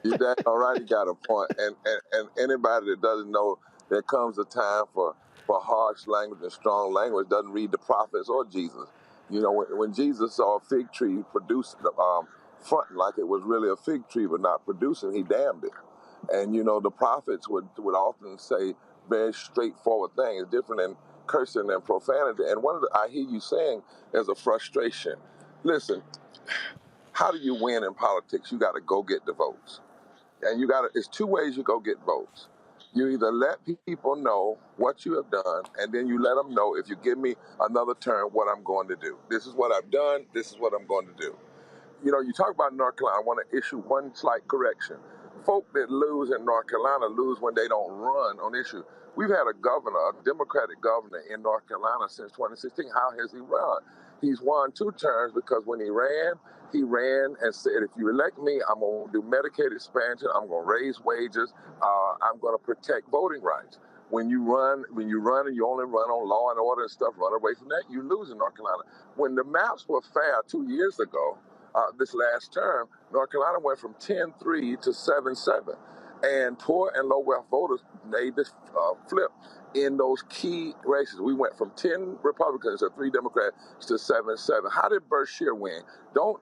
You dang all right, he got a point. And anybody that doesn't know there comes a time for harsh language and strong language doesn't read the prophets or Jesus. You know, when Jesus saw a fig tree produce fronting like it was really a fig tree but not producing, he damned it. And, you know, the prophets would often say very straightforward things, different than cursing and profanity. And I hear you saying there's a frustration. Listen, how do you win in politics? You got to go get the votes. And it's two ways you go get votes. You either let people know what you have done, and then you let them know, if you give me another term, what I'm going to do. This is what I've done. This is what I'm going to do. You know, you talk about North Carolina. I want to issue one slight correction. Folk that lose in North Carolina lose when they don't run on issue. We've had a Democratic governor in North Carolina since 2016. How has he run? He's won 2 terms because when he ran and said, if you elect me, I'm going to do Medicaid expansion, I'm going to raise wages, I'm going to protect voting rights. When you run and you only run on law and order and stuff, run away from that, you lose in North Carolina. When the maps were fair 2 years ago, this last term, North Carolina went from 10-3 to 7-7. And poor and low wealth voters made this flip in those key races. We went from 10 Republicans to 3 Democrats to 7-7. How did Beshear win? Don't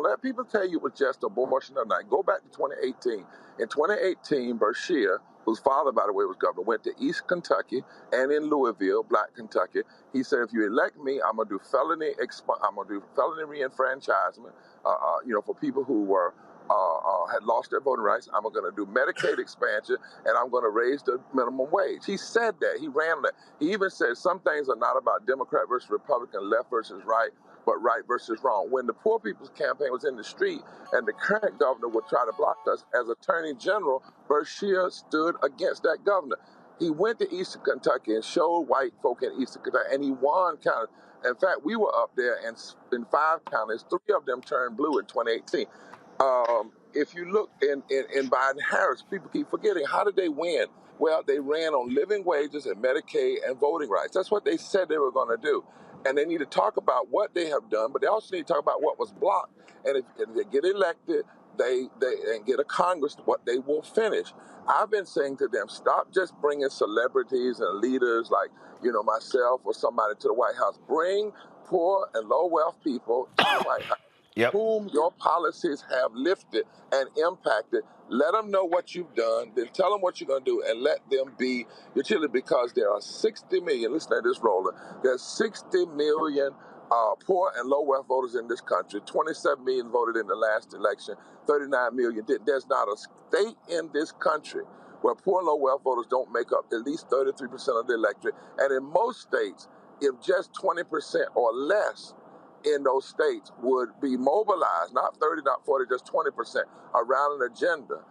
let people tell you it was just abortion or not. Go back to 2018. In 2018, Beshear, whose father, by the way, was governor, went to East Kentucky and in Louisville, Black Kentucky. He said, if you elect me, I'm gonna do felony reenfranchisement, for people who were had lost their voting rights. I'm going to do Medicaid expansion, and I'm going to raise the minimum wage. He said that. He ran that. He even said some things are not about Democrat versus Republican, left versus right, but right versus wrong. When the Poor People's Campaign was in the street and the current governor would try to block us, as Attorney General, Beshear stood against that governor. He went to Eastern Kentucky and showed white folk in Eastern Kentucky, and he won counties. In fact, we were up there, and in 5 counties, 3 of them turned blue in 2018. If you look in Biden-Harris, people keep forgetting, how did they win? Well, they ran on living wages and Medicaid and voting rights. That's what they said they were going to do. And they need to talk about what they have done, but they also need to talk about what was blocked. And if they get elected, they get a Congress, what they will finish. I've been saying to them, stop just bringing celebrities and leaders like, myself or somebody to the White House. Bring poor and low wealth people to the White House. Yep. Whom your policies have lifted and impacted. Let them know what you've done, then tell them what you're going to do, and let them be your children, because there are 60 million, listen to this, Roller, there's 60 million poor and low wealth voters in this country. 27 million voted in the last election, 39 million didn't. There's not a state in this country where poor and low wealth voters don't make up at least 33% of the electorate. And in most states, if just 20% or less in those states would be mobilized, not 30, not 40, just 20%, around an agenda,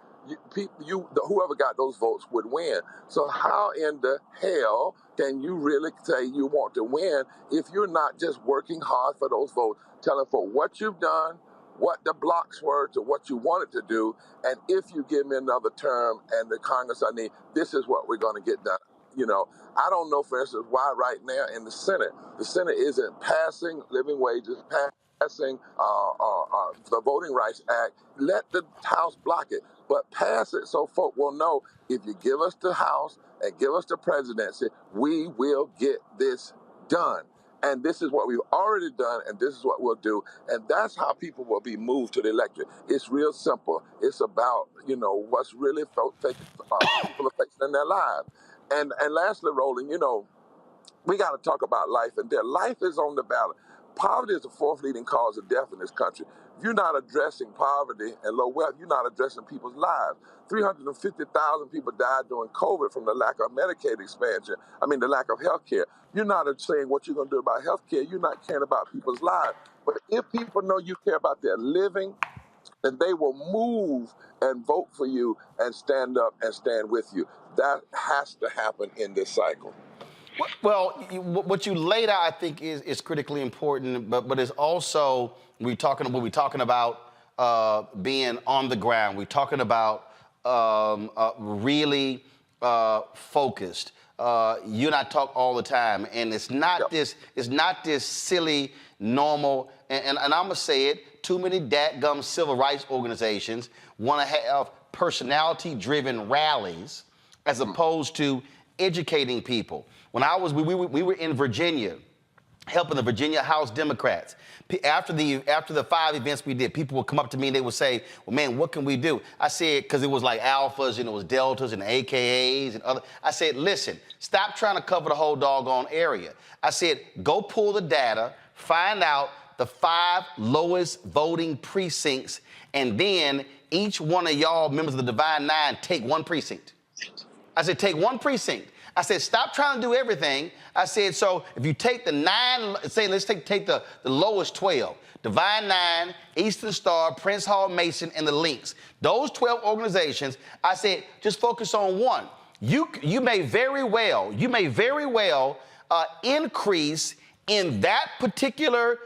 whoever got those votes would win. So how in the hell can you really say you want to win if you're not just working hard for those votes, telling for what you've done, what the blocks were to what you wanted to do, and if you give me another term and the Congress I need, this is what we're going to get done. I don't know, for instance, why right now in the Senate isn't passing living wages, passing the Voting Rights Act. Let the House block it, but pass it so folk will know, if you give us the House and give us the presidency, we will get this done. And this is what we've already done, and this is what we'll do. And that's how people will be moved to the electorate. It's real simple. It's about, what's really people are facing in their lives. And lastly, Roland, we got to talk about life and death. Life is on the ballot. Poverty is the fourth leading cause of death in this country. If you're not addressing poverty and low wealth, you're not addressing people's lives. 350,000 people died during COVID from the lack of Medicaid expansion. The lack of health care. You're not saying what you're going to do about health care. You're not caring about people's lives. But if people know you care about their living, then they will move and vote for you and stand up and stand with you. That has to happen in this cycle. Well, what you laid out, I think, is critically important, but it's also, we're talking about being on the ground. We're talking about really focused. You and I talk all the time, and it's not this silly, normal, and I'm gonna say it, too many dadgum civil rights organizations want to have personality-driven rallies as opposed to educating people. When we were in Virginia, helping the Virginia House Democrats. After the 5 events we did, people would come up to me and they would say, "Well, man, what can we do?" I said, because it was like alphas and it was deltas and AKAs and other. I said, listen, stop trying to cover the whole doggone area. I said, go pull the data, find out the 5 lowest voting precincts, and then each one of y'all members of the Divine Nine take one precinct. I said, take one precinct. I said, stop trying to do everything. I said, so if you take the 9, say, let's take the lowest 12, Divine Nine, Eastern Star, Prince Hall Mason, and the Links. Those 12 organizations, I said, just focus on one. You may very well increase in that particular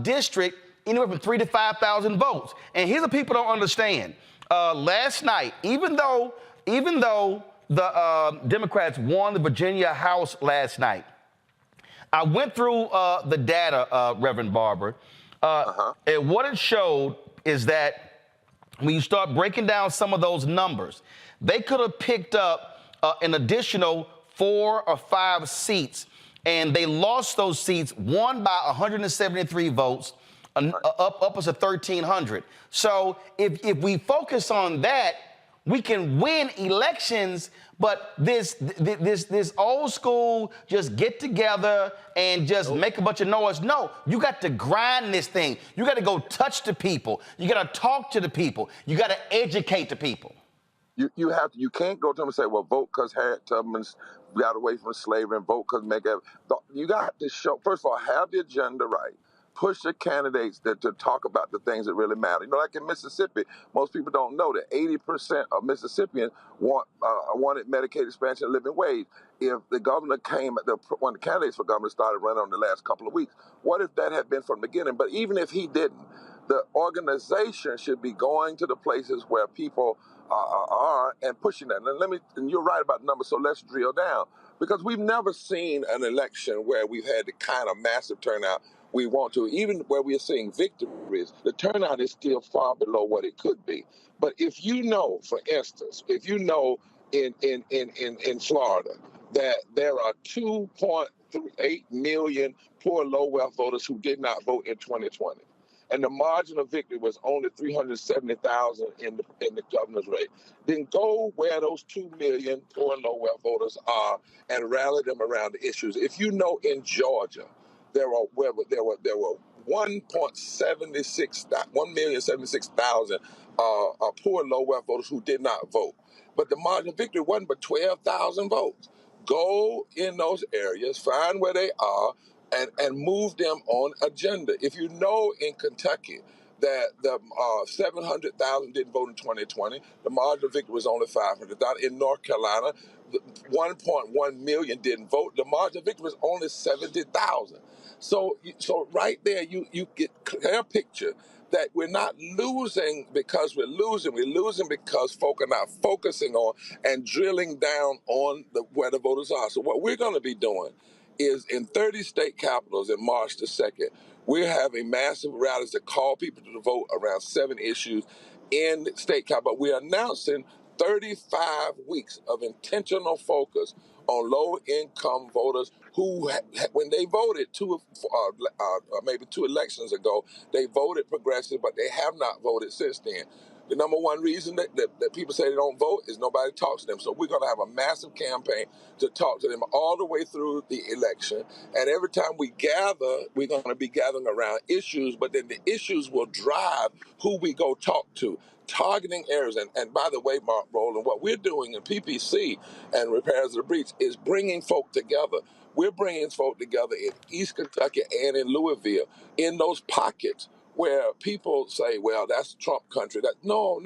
district anywhere from 3,000 to 5,000 votes. And here's what people don't understand. Last night, even though the Democrats won the Virginia House last night, I went through the data, Reverend Barber, and what it showed is that when you start breaking down some of those numbers, they could have picked up an additional 4 or 5 seats, and they lost those seats, won by 173 votes, up us to 1,300. So if we focus on that, we can win elections, but this old school just get together and just make a bunch of noise. No, you got to grind this thing. You got to go touch the people. You got to talk to the people. You got to educate the people. You have to. You can't go to them and say, "Well, vote because Harriet Tubman got away from slavery, and vote because You got to show. First of all, have the agenda right. Push the candidates to talk about the things that really matter. Like in Mississippi, most people don't know that 80% of Mississippians wanted Medicaid expansion and living wage. If the governor when the candidates for governor started running on the last couple of weeks, what if that had been from the beginning? But even if he didn't, the organization should be going to the places where people are and pushing that. And you're right about the numbers, so let's drill down. Because we've never seen an election where we've had the kind of massive turnout we want to. Even where we are seeing victories, the turnout is still far below what it could be. But if you know, for instance, in Florida, that there are 2.8 million poor low-wealth voters who did not vote in 2020. And the margin of victory was only 370,000 in the governor's race. Then go where those 2 million poor and low-wealth voters are and rally them around the issues. If you know in Georgia, there were 1,076,000 poor and low-wealth voters who did not vote. But the margin of victory wasn't but 12,000 votes. Go in those areas, find where they are, and move them on agenda. If you know in Kentucky that the 700,000 didn't vote in 2020, the margin of victory was only 500,000. In North Carolina, 1.1 million didn't vote. The margin of victory was only 70,000. So right there, you get a clear picture that we're not losing because we're losing. We're losing because folk are not focusing on and drilling down on where the voters are. So what we're going to be doing is in 30 state capitals in March the 2nd, we're having massive rallies to call people to vote around 7 issues in state capital. We're announcing 35 weeks of intentional focus on low-income voters who, when they voted maybe 2 elections ago, they voted progressive, but they have not voted since then. The number one reason that people say they don't vote is nobody talks to them. So we're going to have a massive campaign to talk to them all the way through the election. And every time we gather, we're going to be gathering around issues, but then the issues will drive who we go talk to. Targeting areas. And by the way, Mark Rowland, what we're doing in PPC and Repairs of the Breach is bringing folk together. We're bringing folk together in East Kentucky and in Louisville, in those pockets where people say, well, that's Trump country. No.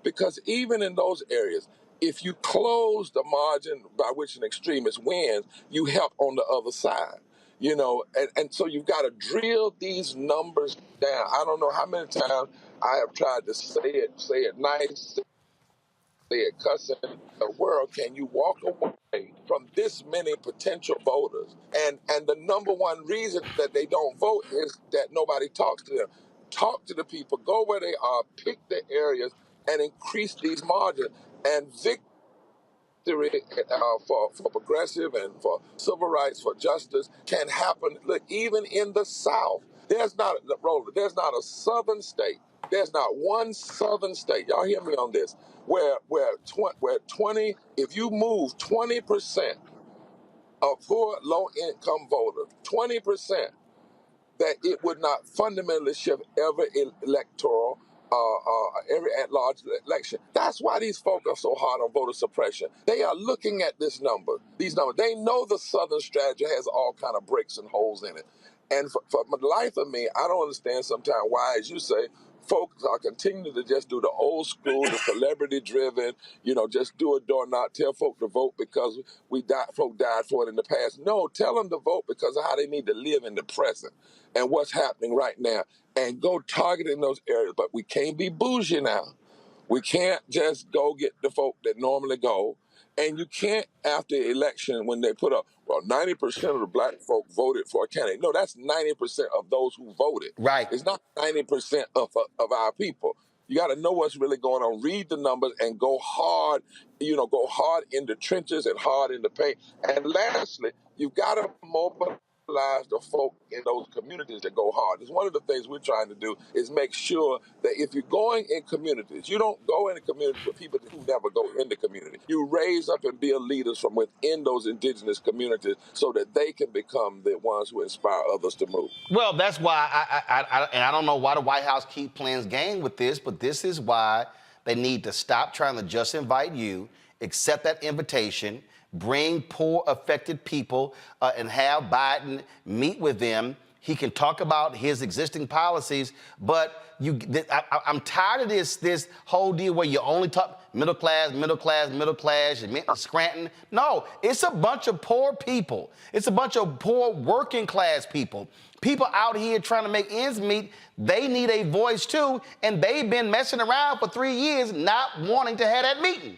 Because even in those areas, if you close the margin by which an extremist wins, you help on the other side. You know, and so you've got to drill these numbers down. I don't know how many times I have tried to say it nice, say it cussing. The world, can you walk away from this many potential voters? And the number one reason that they don't vote is that nobody talks to them. Talk to the people, go where they are, pick the areas, and increase these margins. And victory for progressive and for civil rights, for justice can happen. Look, even in the South, there's not a southern state. There's not one southern state. Y'all hear me on this? Where 20, if you move 20% of poor, low-income voters, 20%, that it would not fundamentally shift every electoral, every at-large election. That's why these folk are so hard on voter suppression. They are looking at these numbers. They know the Southern strategy has all kind of breaks and holes in it. And for the life of me, I don't understand sometimes why, as you say, folks are continuing to just do the old school, the celebrity-driven, just do a door knock, tell folk to vote because folk died for it in the past. No, tell them to vote because of how they need to live in the present and what's happening right now, and go target in those areas. But we can't be bougie now. We can't just go get the folk that normally go. And you can't, after the election, when they put up, 90% of the black folk voted for a candidate. No, that's 90% of those who voted. Right. It's not 90% of our people. You got to know what's really going on. Read the numbers and go hard, go hard in the trenches and hard in the paint. And lastly, you've got to mobilize the folk in those communities that go hard. It's one of the things we're trying to do is make sure that if you're going in communities, you don't go in a community with people who never go in the community. You raise up and build leaders from within those indigenous communities so that they can become the ones who inspire others to move. Well, that's why I don't know why the White House keep playing game with this, but this is why they need to stop trying to just invite you, accept that invitation, bring poor, affected people, and have Biden meet with them. He can talk about his existing policies, but I'm tired of this whole deal where you only talk middle class, Scranton. No, it's a bunch of poor people. It's a bunch of poor working class people. People out here trying to make ends meet, they need a voice too, and they've been messing around for 3 years not wanting to have that meeting.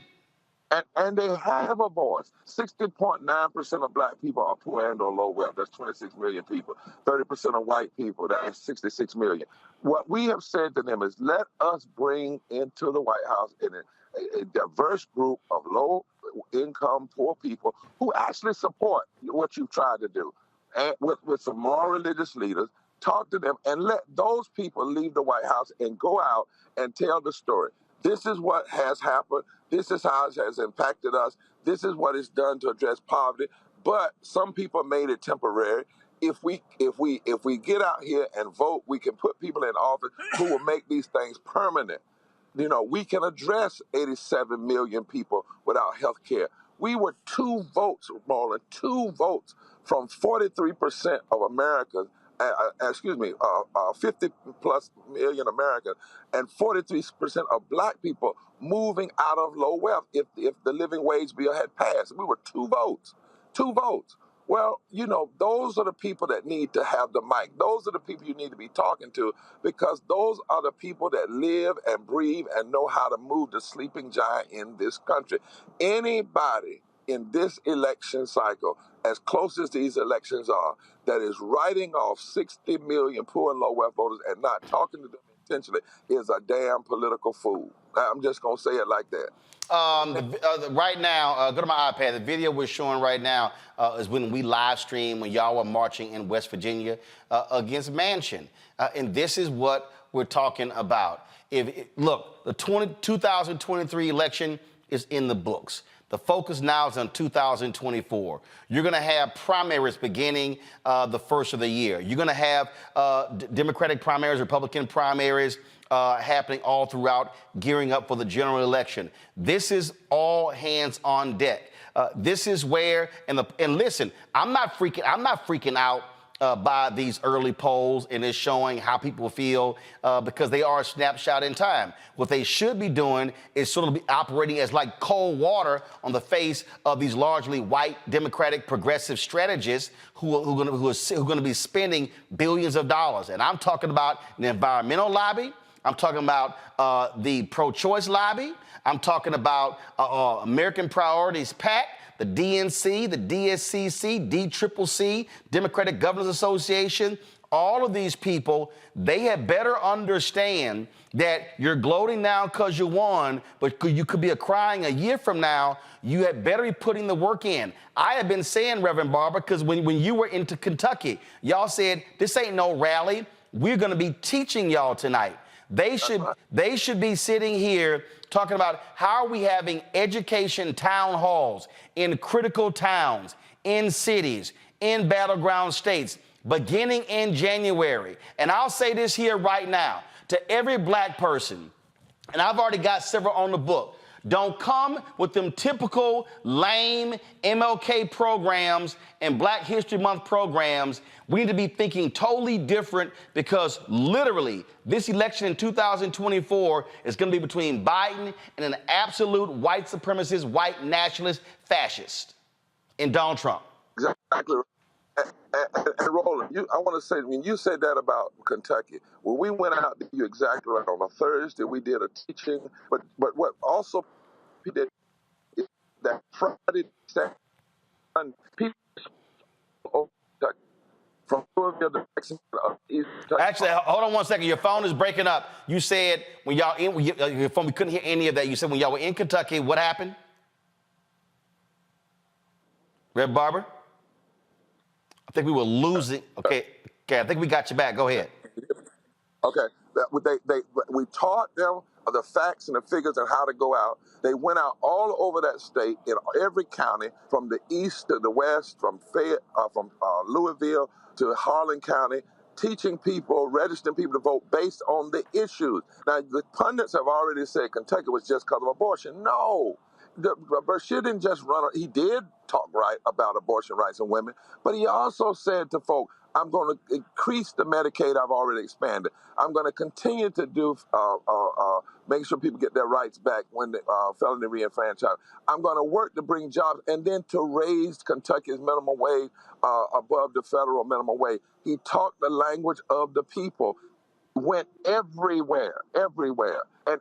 And they have a voice. 60.9% of black people are poor and or low wealth. That's 26 million people. 30% of white people, that's 66 million. What we have said to them is let us bring into the White House a diverse group of low-income, poor people who actually support what you've tried to do. And with some more religious leaders, talk to them and let those people leave the White House and go out and tell the story. This is what has happened. This is how it has impacted us. This is what it's done to address poverty. But some people made it temporary. If we get out here and vote, we can put people in office who will make these things permanent. We can address 87 million people without health care. We were 2 votes, Marlon, 2 votes from 43% of Americans. 50 plus million Americans and 43% of black people moving out of low wealth if the living wage bill had passed. We were 2 votes. Well, those are the people that need to have the mic. Those are the people you need to be talking to because those are the people that live and breathe and know how to move the sleeping giant in this country. Anybody in this election cycle, as close as these elections are, that is writing off 60 million poor and low wealth voters and not talking to them intentionally is a damn political fool. I'm just going to say it like that. Right now, go to my iPad. The video we're showing right now is when we live stream when y'all were marching in West Virginia against Manchin. And this is what we're talking about. Look, the 2023 election is in the books. The focus now is on 2024. You're going to have primaries beginning the first of the year. You're going to have Democratic primaries, Republican primaries happening all throughout, gearing up for the general election. This is all hands on deck. This is where, and listen, I'm not freaking out by these early polls, and it's showing how people feel because they are a snapshot in time. What they should be doing is sort of be operating as like cold water on the face of these largely white Democratic progressive strategists who are going to be spending billions of dollars. And I'm talking about the environmental lobby. I'm talking about the pro-choice lobby. I'm talking about American Priorities PAC, the DNC, the DSCC, DCCC, Democratic Governors Association. All of these people, they had better understand that you're gloating now because you won, but you could be crying a year from now. You had better be putting the work in. I have been saying, Reverend Barber, because when you were into Kentucky, y'all said, this ain't no rally. We're going to be teaching y'all tonight. They should be sitting here talking about how are we having education town halls in critical towns, in cities, in battleground states, beginning in January. And I'll say this here right now to every black person, and I've already got several on the book. Don't come with them typical lame MLK programs and Black History Month programs. We need to be thinking totally different because literally this election in 2024 is going to be between Biden and an absolute white supremacist, white nationalist fascist in Donald Trump. Exactly. And Roland, I want to say, when you said that about Kentucky, when we went out, you're exactly right. On a Thursday, we did a teaching, but what also we did is that Friday, Saturday, people from Louisville to Texas. Actually, hold on one second. Your phone is breaking up. You said when y'all your phone, we couldn't hear any of that. You said when y'all were in Kentucky, what happened? Red Barber? I think we were losing. Okay, I think we got you back. Go ahead. Okay, we taught them the facts and the figures and how to go out. They went out all over that state in every county, from the east to the west, from Louisville to Harlan County, teaching people, registering people to vote based on the issues. Now, the pundits have already said Kentucky was just because of abortion. No. Bashir didn't just run. He did talk right about abortion rights and women, but he also said to folk, I'm going to increase the Medicaid I've already expanded. I'm going to continue to do make sure people get their rights back when they felony reenfranchised. I'm going to work to bring jobs and then to raise Kentucky's minimum wage above the federal minimum wage. He talked the language of the people. Went everywhere, and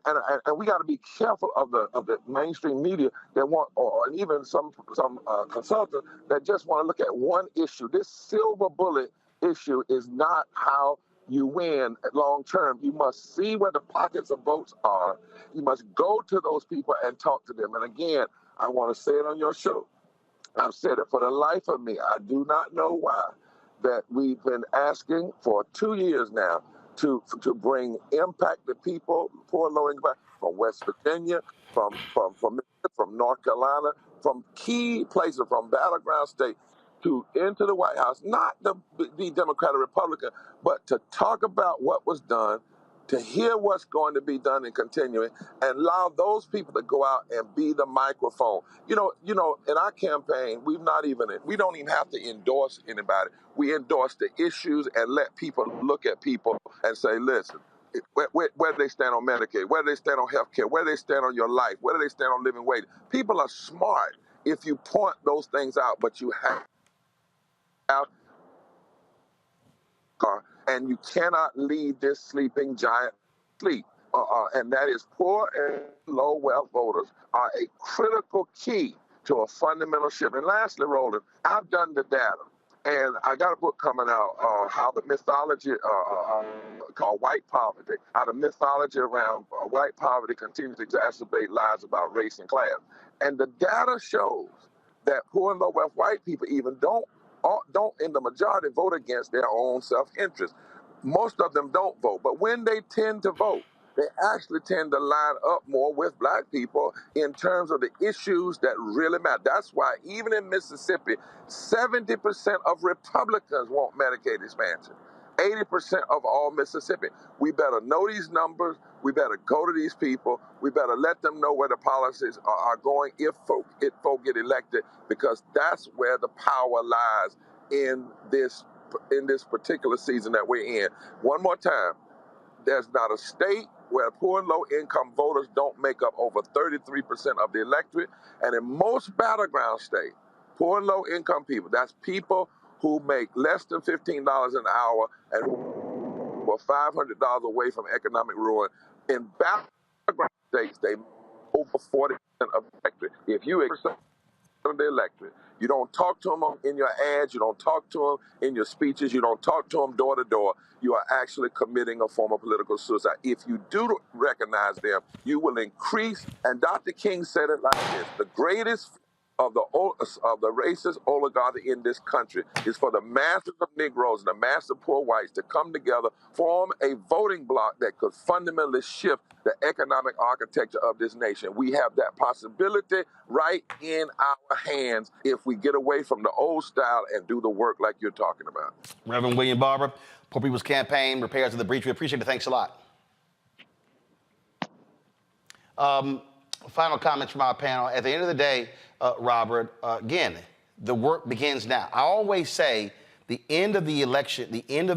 we got to be careful of the mainstream media that want, or even some consultants that just want to look at one issue. This silver bullet issue is not how you win long term. You must see where the pockets of votes are. You must go to those people and talk to them. And again, I want to say it on your show. I've said it for the life of me. I do not know why that we've been asking for 2 years now to bring impacted people, poor low income, from West Virginia, from North Carolina, from key places, from battleground state, into the White House, not to be Democrat or Republican, but to talk about what was done, to hear what's going to be done and continuing, and allow those people to go out and be the microphone. You know, in our campaign, we don't even have to endorse anybody. We endorse the issues and let people look at people and say, listen, where do they stand on Medicaid? Where do they stand on health care? Where do they stand on your life? Where do they stand on living wage? People are smart if you point those things out, but you have and you cannot leave this sleeping giant sleep. And that is poor and low wealth voters are a critical key to a fundamental shift. And lastly, Roland, I've done the data. And I got a book coming out, how the mythology called white poverty, how the mythology around white poverty continues to exacerbate lies about race and class. And the data shows that poor and low wealth white people even don't in the majority vote against their own self-interest. most of them don't vote. But when they tend to vote, they actually tend to line up more with black people in terms of the issues that really matter. That's why even in Mississippi, 70% of Republicans want Medicaid expansion. 80% of all Mississippi. We better know these numbers. We better go to these people. We better let them know where the policies are going if folk get elected, because that's where the power lies in this particular season that we're in. One more time, there's not a state where poor and low-income voters don't make up over 33% of the electorate. And in most battleground states, poor and low-income people, that's people who make less than $15 an hour and who are $500 away from economic ruin. In battleground states, they over 40% of the electorate. If you of the electorate, you don't talk to them in your ads, you don't talk to them in your speeches, you don't talk to them door to door, you are actually committing a form of political suicide. If you do recognize them, you will increase, and Dr. King said it like this: the greatest of the racist oligarchy in this country is for the masses of Negroes and the masses of poor whites to come together, form a voting bloc that could fundamentally shift the economic architecture of this nation. We have that possibility right in our hands if we get away from the old style and do the work like you're talking about. Reverend William Barber, Poor People's Campaign, Repairs of the Breach. We appreciate it. Thanks a lot. Final comments from our panel. At the end of the day, Robert, again, the work begins now. I always say the end of the election is the end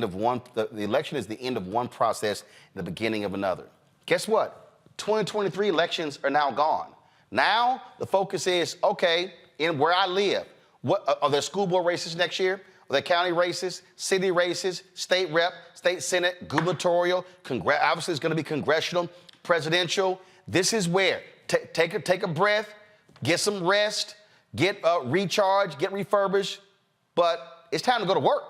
of one. The election is the end of one process, and the beginning of another. Guess what? 2023 elections are now gone. Now the focus is, okay, in where I live, what are there school board races next year? Are there county races, city races, state rep, state senate, gubernatorial? Obviously, it's going to be congressional, presidential. This is where take a breath, get some rest, get recharged, get refurbished, but it's time to go to work.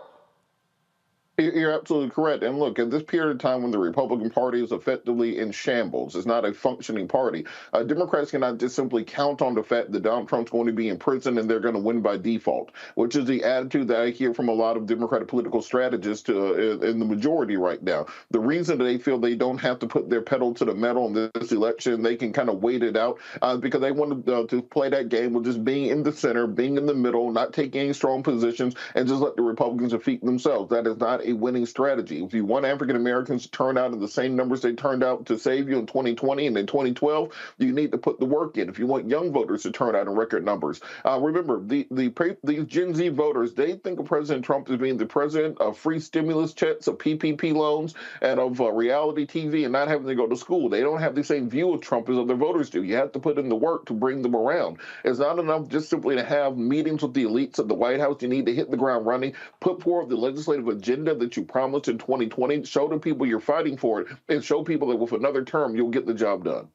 You're absolutely correct. And look, at this period of time when the Republican Party is effectively in shambles, it's not a functioning party, Democrats cannot just simply count on the fact that Donald Trump's going to be in prison and they're going to win by default, which is the attitude that I hear from a lot of Democratic political strategists in the majority right now. The reason that they feel they don't have to put their pedal to the metal in this election, they can kind of wait it out because they want to play that game with just being in the center, being in the middle, not taking any strong positions, and just let the Republicans defeat themselves. That is not a winning strategy. If you want African Americans to turn out in the same numbers they turned out to save you in 2020 and in 2012, you need to put the work in. If you want young voters to turn out in record numbers, remember these Gen Z voters, they think of President Trump as being the president of free stimulus checks, of PPP loans, and of reality TV, and not having to go to school. They don't have the same view of Trump as other voters do. You have to put in the work to bring them around. It's not enough just simply to have meetings with the elites at the White House. You need to hit the ground running, put forward the legislative agenda that you promised in 2020, show the people you're fighting for it, and show people that with another term, you'll get the job done.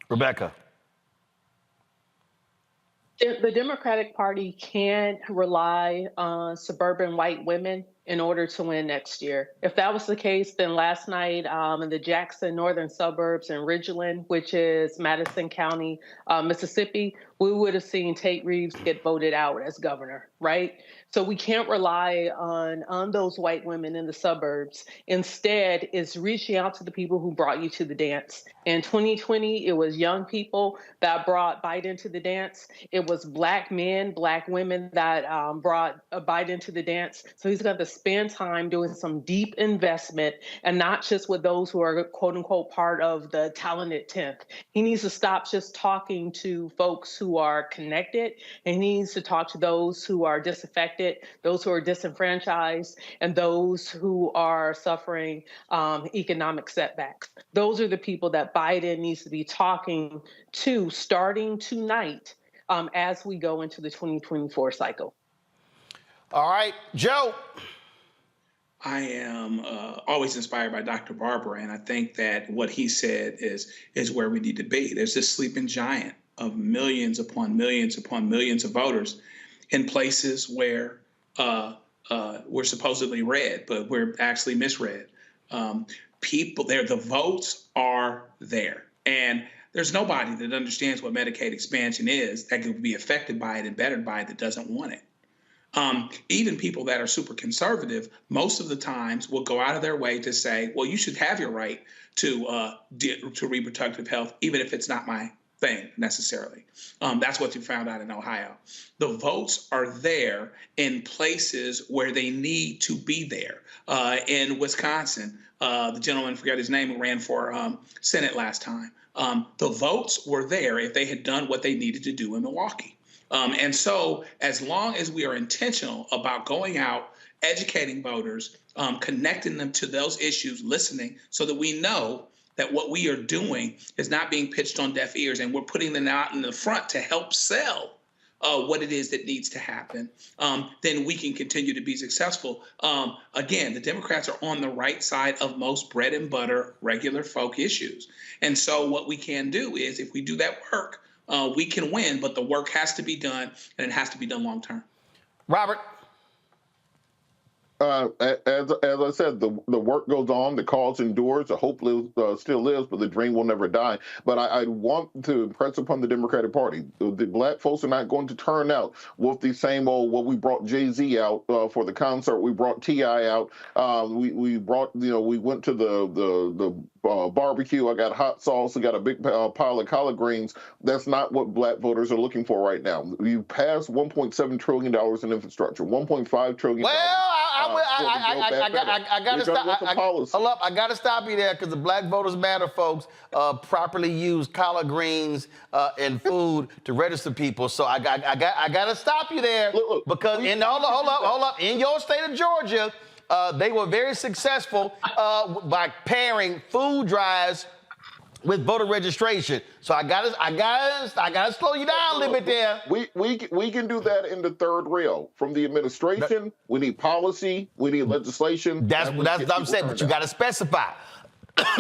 Rebecca. The Democratic Party can't rely on suburban white women in order to win next year. If that was the case, then last night in the Jackson northern suburbs in Ridgeland, which is Madison County, Mississippi, we would have seen Tate Reeves get voted out as governor, right? So we can't rely on those white women in the suburbs. Instead, it's reaching out to the people who brought you to the dance. In 2020, it was young people that brought Biden to the dance. It was Black men, Black women that brought Biden to the dance. So he's got to spend time doing some deep investment, and not just with those who are quote unquote part of the talented 10th. He needs to stop just talking to folks who are connected, and he needs to talk to those who are disaffected, those who are disenfranchised, and those who are suffering economic setbacks. Those are the people that Biden needs to be talking to starting tonight as we go into the 2024 cycle. All right, Joe. I am always inspired by Dr. Barber, and I think that what he said is where we need to be. There's this sleeping giant of millions upon millions upon millions of voters in places where we're supposedly red, but we're actually misread. People there, the votes are there. And there's nobody that understands what Medicaid expansion is that could be affected by it and bettered by it that doesn't want it. Even people that are super conservative, most of the times will go out of their way to say, well, you should have your right to reproductive health, even if it's not my thing necessarily. That's what you found out in Ohio. The votes are there in places where they need to be there. In Wisconsin, the gentleman, I forgot his name, who ran for Senate last time. The votes were there if they had done what they needed to do in Milwaukee. And so as long as we are intentional about going out, educating voters, connecting them to those issues, listening, so that we know that what we are doing is not being pitched on deaf ears, and we're putting them out in the front to help sell what it is that needs to happen, then we can continue to be successful. Again, the Democrats are on the right side of most bread and butter, regular folk issues. And so what we can do is, if we do that work, we can win, but the work has to be done, and it has to be done long term. Robert? As I said, the work goes on, the cause endures, the hope still lives, but the dream will never die. But I want to impress upon the Democratic Party, the black folks are not going to turn out with the same old, well, we brought Jay-Z out for the concert, we brought T.I. out, we brought, we went to the barbecue, I got hot sauce, I got a big pile of collard greens. That's not what black voters are looking for right now. You passed $1.7 trillion in infrastructure, $1.5 trillion. I gotta stop. Hold up, I gotta stop you there, because the Black Voters Matter folks properly use collard greens and food to register people. So I gotta stop you there, because hold up, in your state of Georgia, they were very successful by pairing food drives with voter registration. So I gotta slow you down a little bit there. We can do that in the third rail. From the administration, we need policy, we need legislation. That's what I'm saying, but you gotta specify.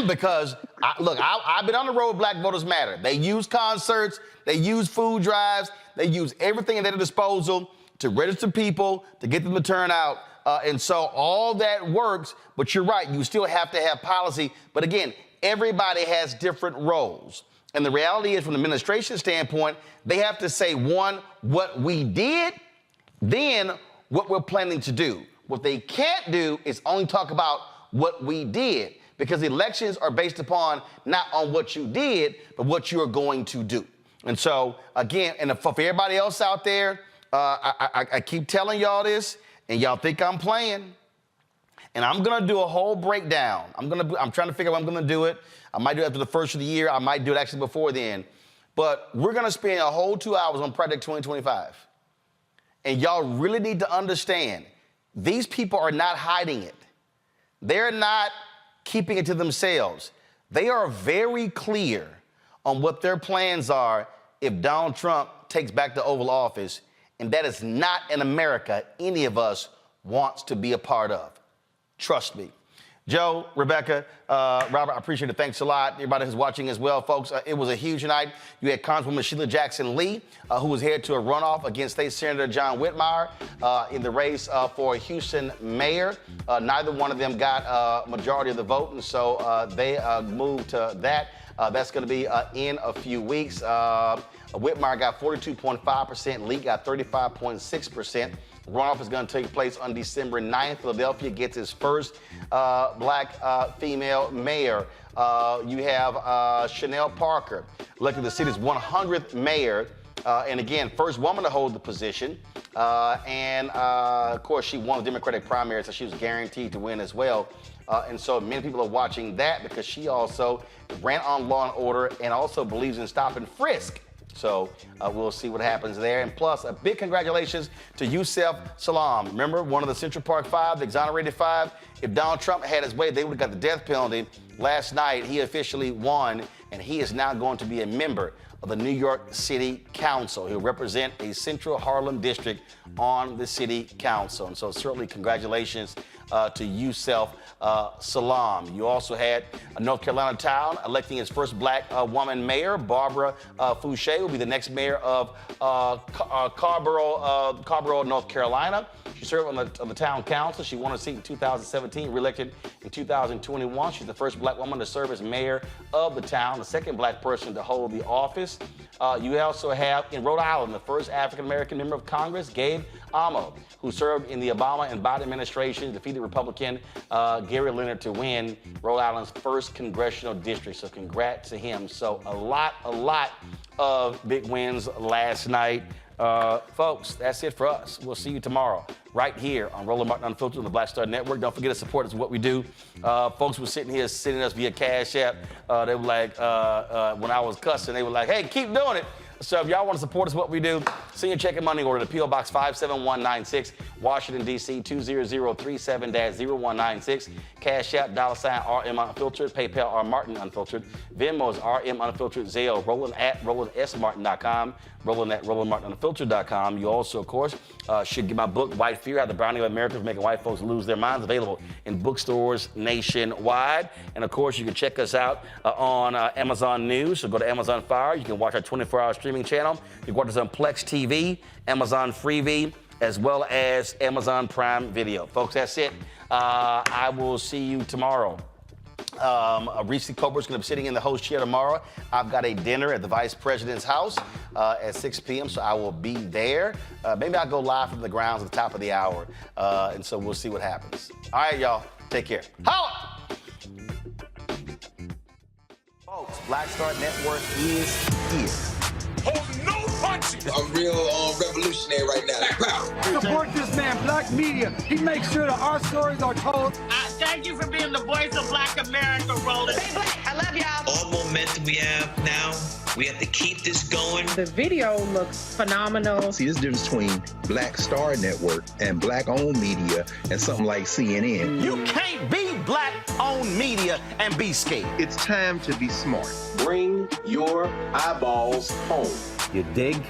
Because, I've been on the road with Black Voters Matter. They use concerts, they use food drives, they use everything at their disposal to register people, to get them to turn out. And so all that works, but you're right, you still have to have policy. But again, everybody has different roles. And the reality is, from the administration standpoint, they have to say, one, what we did, then what we're planning to do. What they can't do is only talk about what we did, because elections are based upon not on what you did, but what you're going to do. And so, again, and for everybody else out there, I keep telling y'all this, and y'all think I'm playing. And I'm gonna do a whole breakdown. I'm trying to figure out when I'm gonna do it. I might do it after the first of the year. I might do it actually before then. But we're gonna spend a whole 2 hours on Project 2025. And y'all really need to understand, these people are not hiding it. They're not keeping it to themselves. They are very clear on what their plans are if Donald Trump takes back the Oval Office. And that is not an America any of us wants to be a part of. Trust me. Joe, Rebecca, Robert, I appreciate it. Thanks a lot. Everybody who's watching as well, folks. It was a huge night. You had Congresswoman Sheila Jackson Lee, who was headed to a runoff against State Senator John Whitmire in the race for Houston mayor. Neither one of them got a majority of the vote, and so they moved to that. That's going to be in a few weeks. Whitmire got 42.5%. Lee got 35.6%. Runoff is going to take place on December 9th. Philadelphia gets its first black female mayor. You have Shantel Parker, elected the city's 100th mayor. And again, first woman to hold the position. Of course, she won the Democratic primary, so she was guaranteed to win as well. And so many people are watching that, because she also ran on Law and Order and also believes in stop and frisk. So we'll see what happens there. And plus, a big congratulations to Yusef Salaam. Remember, one of the Central Park Five, the exonerated five? If Donald Trump had his way, they would have got the death penalty. Last night, he officially won, and he is now going to be a member of the New York City Council. He'll represent a Central Harlem district on the City Council. And so certainly congratulations to Yusef Salaam. You also had a North Carolina town electing its first black woman mayor. Barbara Fouché will be the next mayor of Carborough, North Carolina. She served on the town council. She won a seat in 2017, reelected in 2021. She's the first black woman to serve as mayor of the town, the second black person to hold the office. You also have, in Rhode Island, the first African-American member of Congress, Gabe Amo, who served in the Obama and Biden administration, defeated Republican Gary Leonard to win Rhode Island's first congressional district. So congrats to him. So a lot of big wins last night. Folks, that's it for us. We'll see you tomorrow right here on Roland Martin Unfiltered on the Black Star Network. Don't forget to support us, what we do. Folks were sitting here sending us via Cash App. They were like, when I was cussing, they were like, hey, keep doing it. So if y'all want to support us, what we do, send your check and money order to P.O. Box 57196, Washington, D.C. 20037-0196. Cash App, $RM Unfiltered. PayPal, R Martin Unfiltered. Venmo is RM Unfiltered. Zelle, Roland at RolandSMartin.com. Roland at RolandMartinUnfiltered.com. You also, of course, should get my book, White Fear, How the Browning of America is Making White Folks Lose Their Minds, available in bookstores nationwide. And, of course, you can check us out on Amazon News. So go to Amazon Fire. You can watch our 24-hour streaming channel. You can watch us on Plex TV, Amazon Freevee, as well as Amazon Prime Video. Folks, that's it. I will see you tomorrow. Reese Cobra's going to be sitting in the host chair tomorrow. I've got a dinner at the Vice President's house at 6 p.m., so I will be there. Maybe I'll go live from the grounds at the top of the hour, and so we'll see what happens. All right, y'all. Take care. Holla! Folks, Black Star Network is here. Hold no punches! I'm real revolutionary right now. Black power. Support this man, Black Media. He makes sure that our stories are told. Thank you for being the voice of Black America, Roland. Stay black. I love y'all. All momentum we have now, we have to keep this going. The video looks phenomenal. See, this difference between Black Star Network and Black-owned media and something like CNN. You can't be Black-owned media and be scared. It's time to be smart. Bring your eyeballs home. You dig?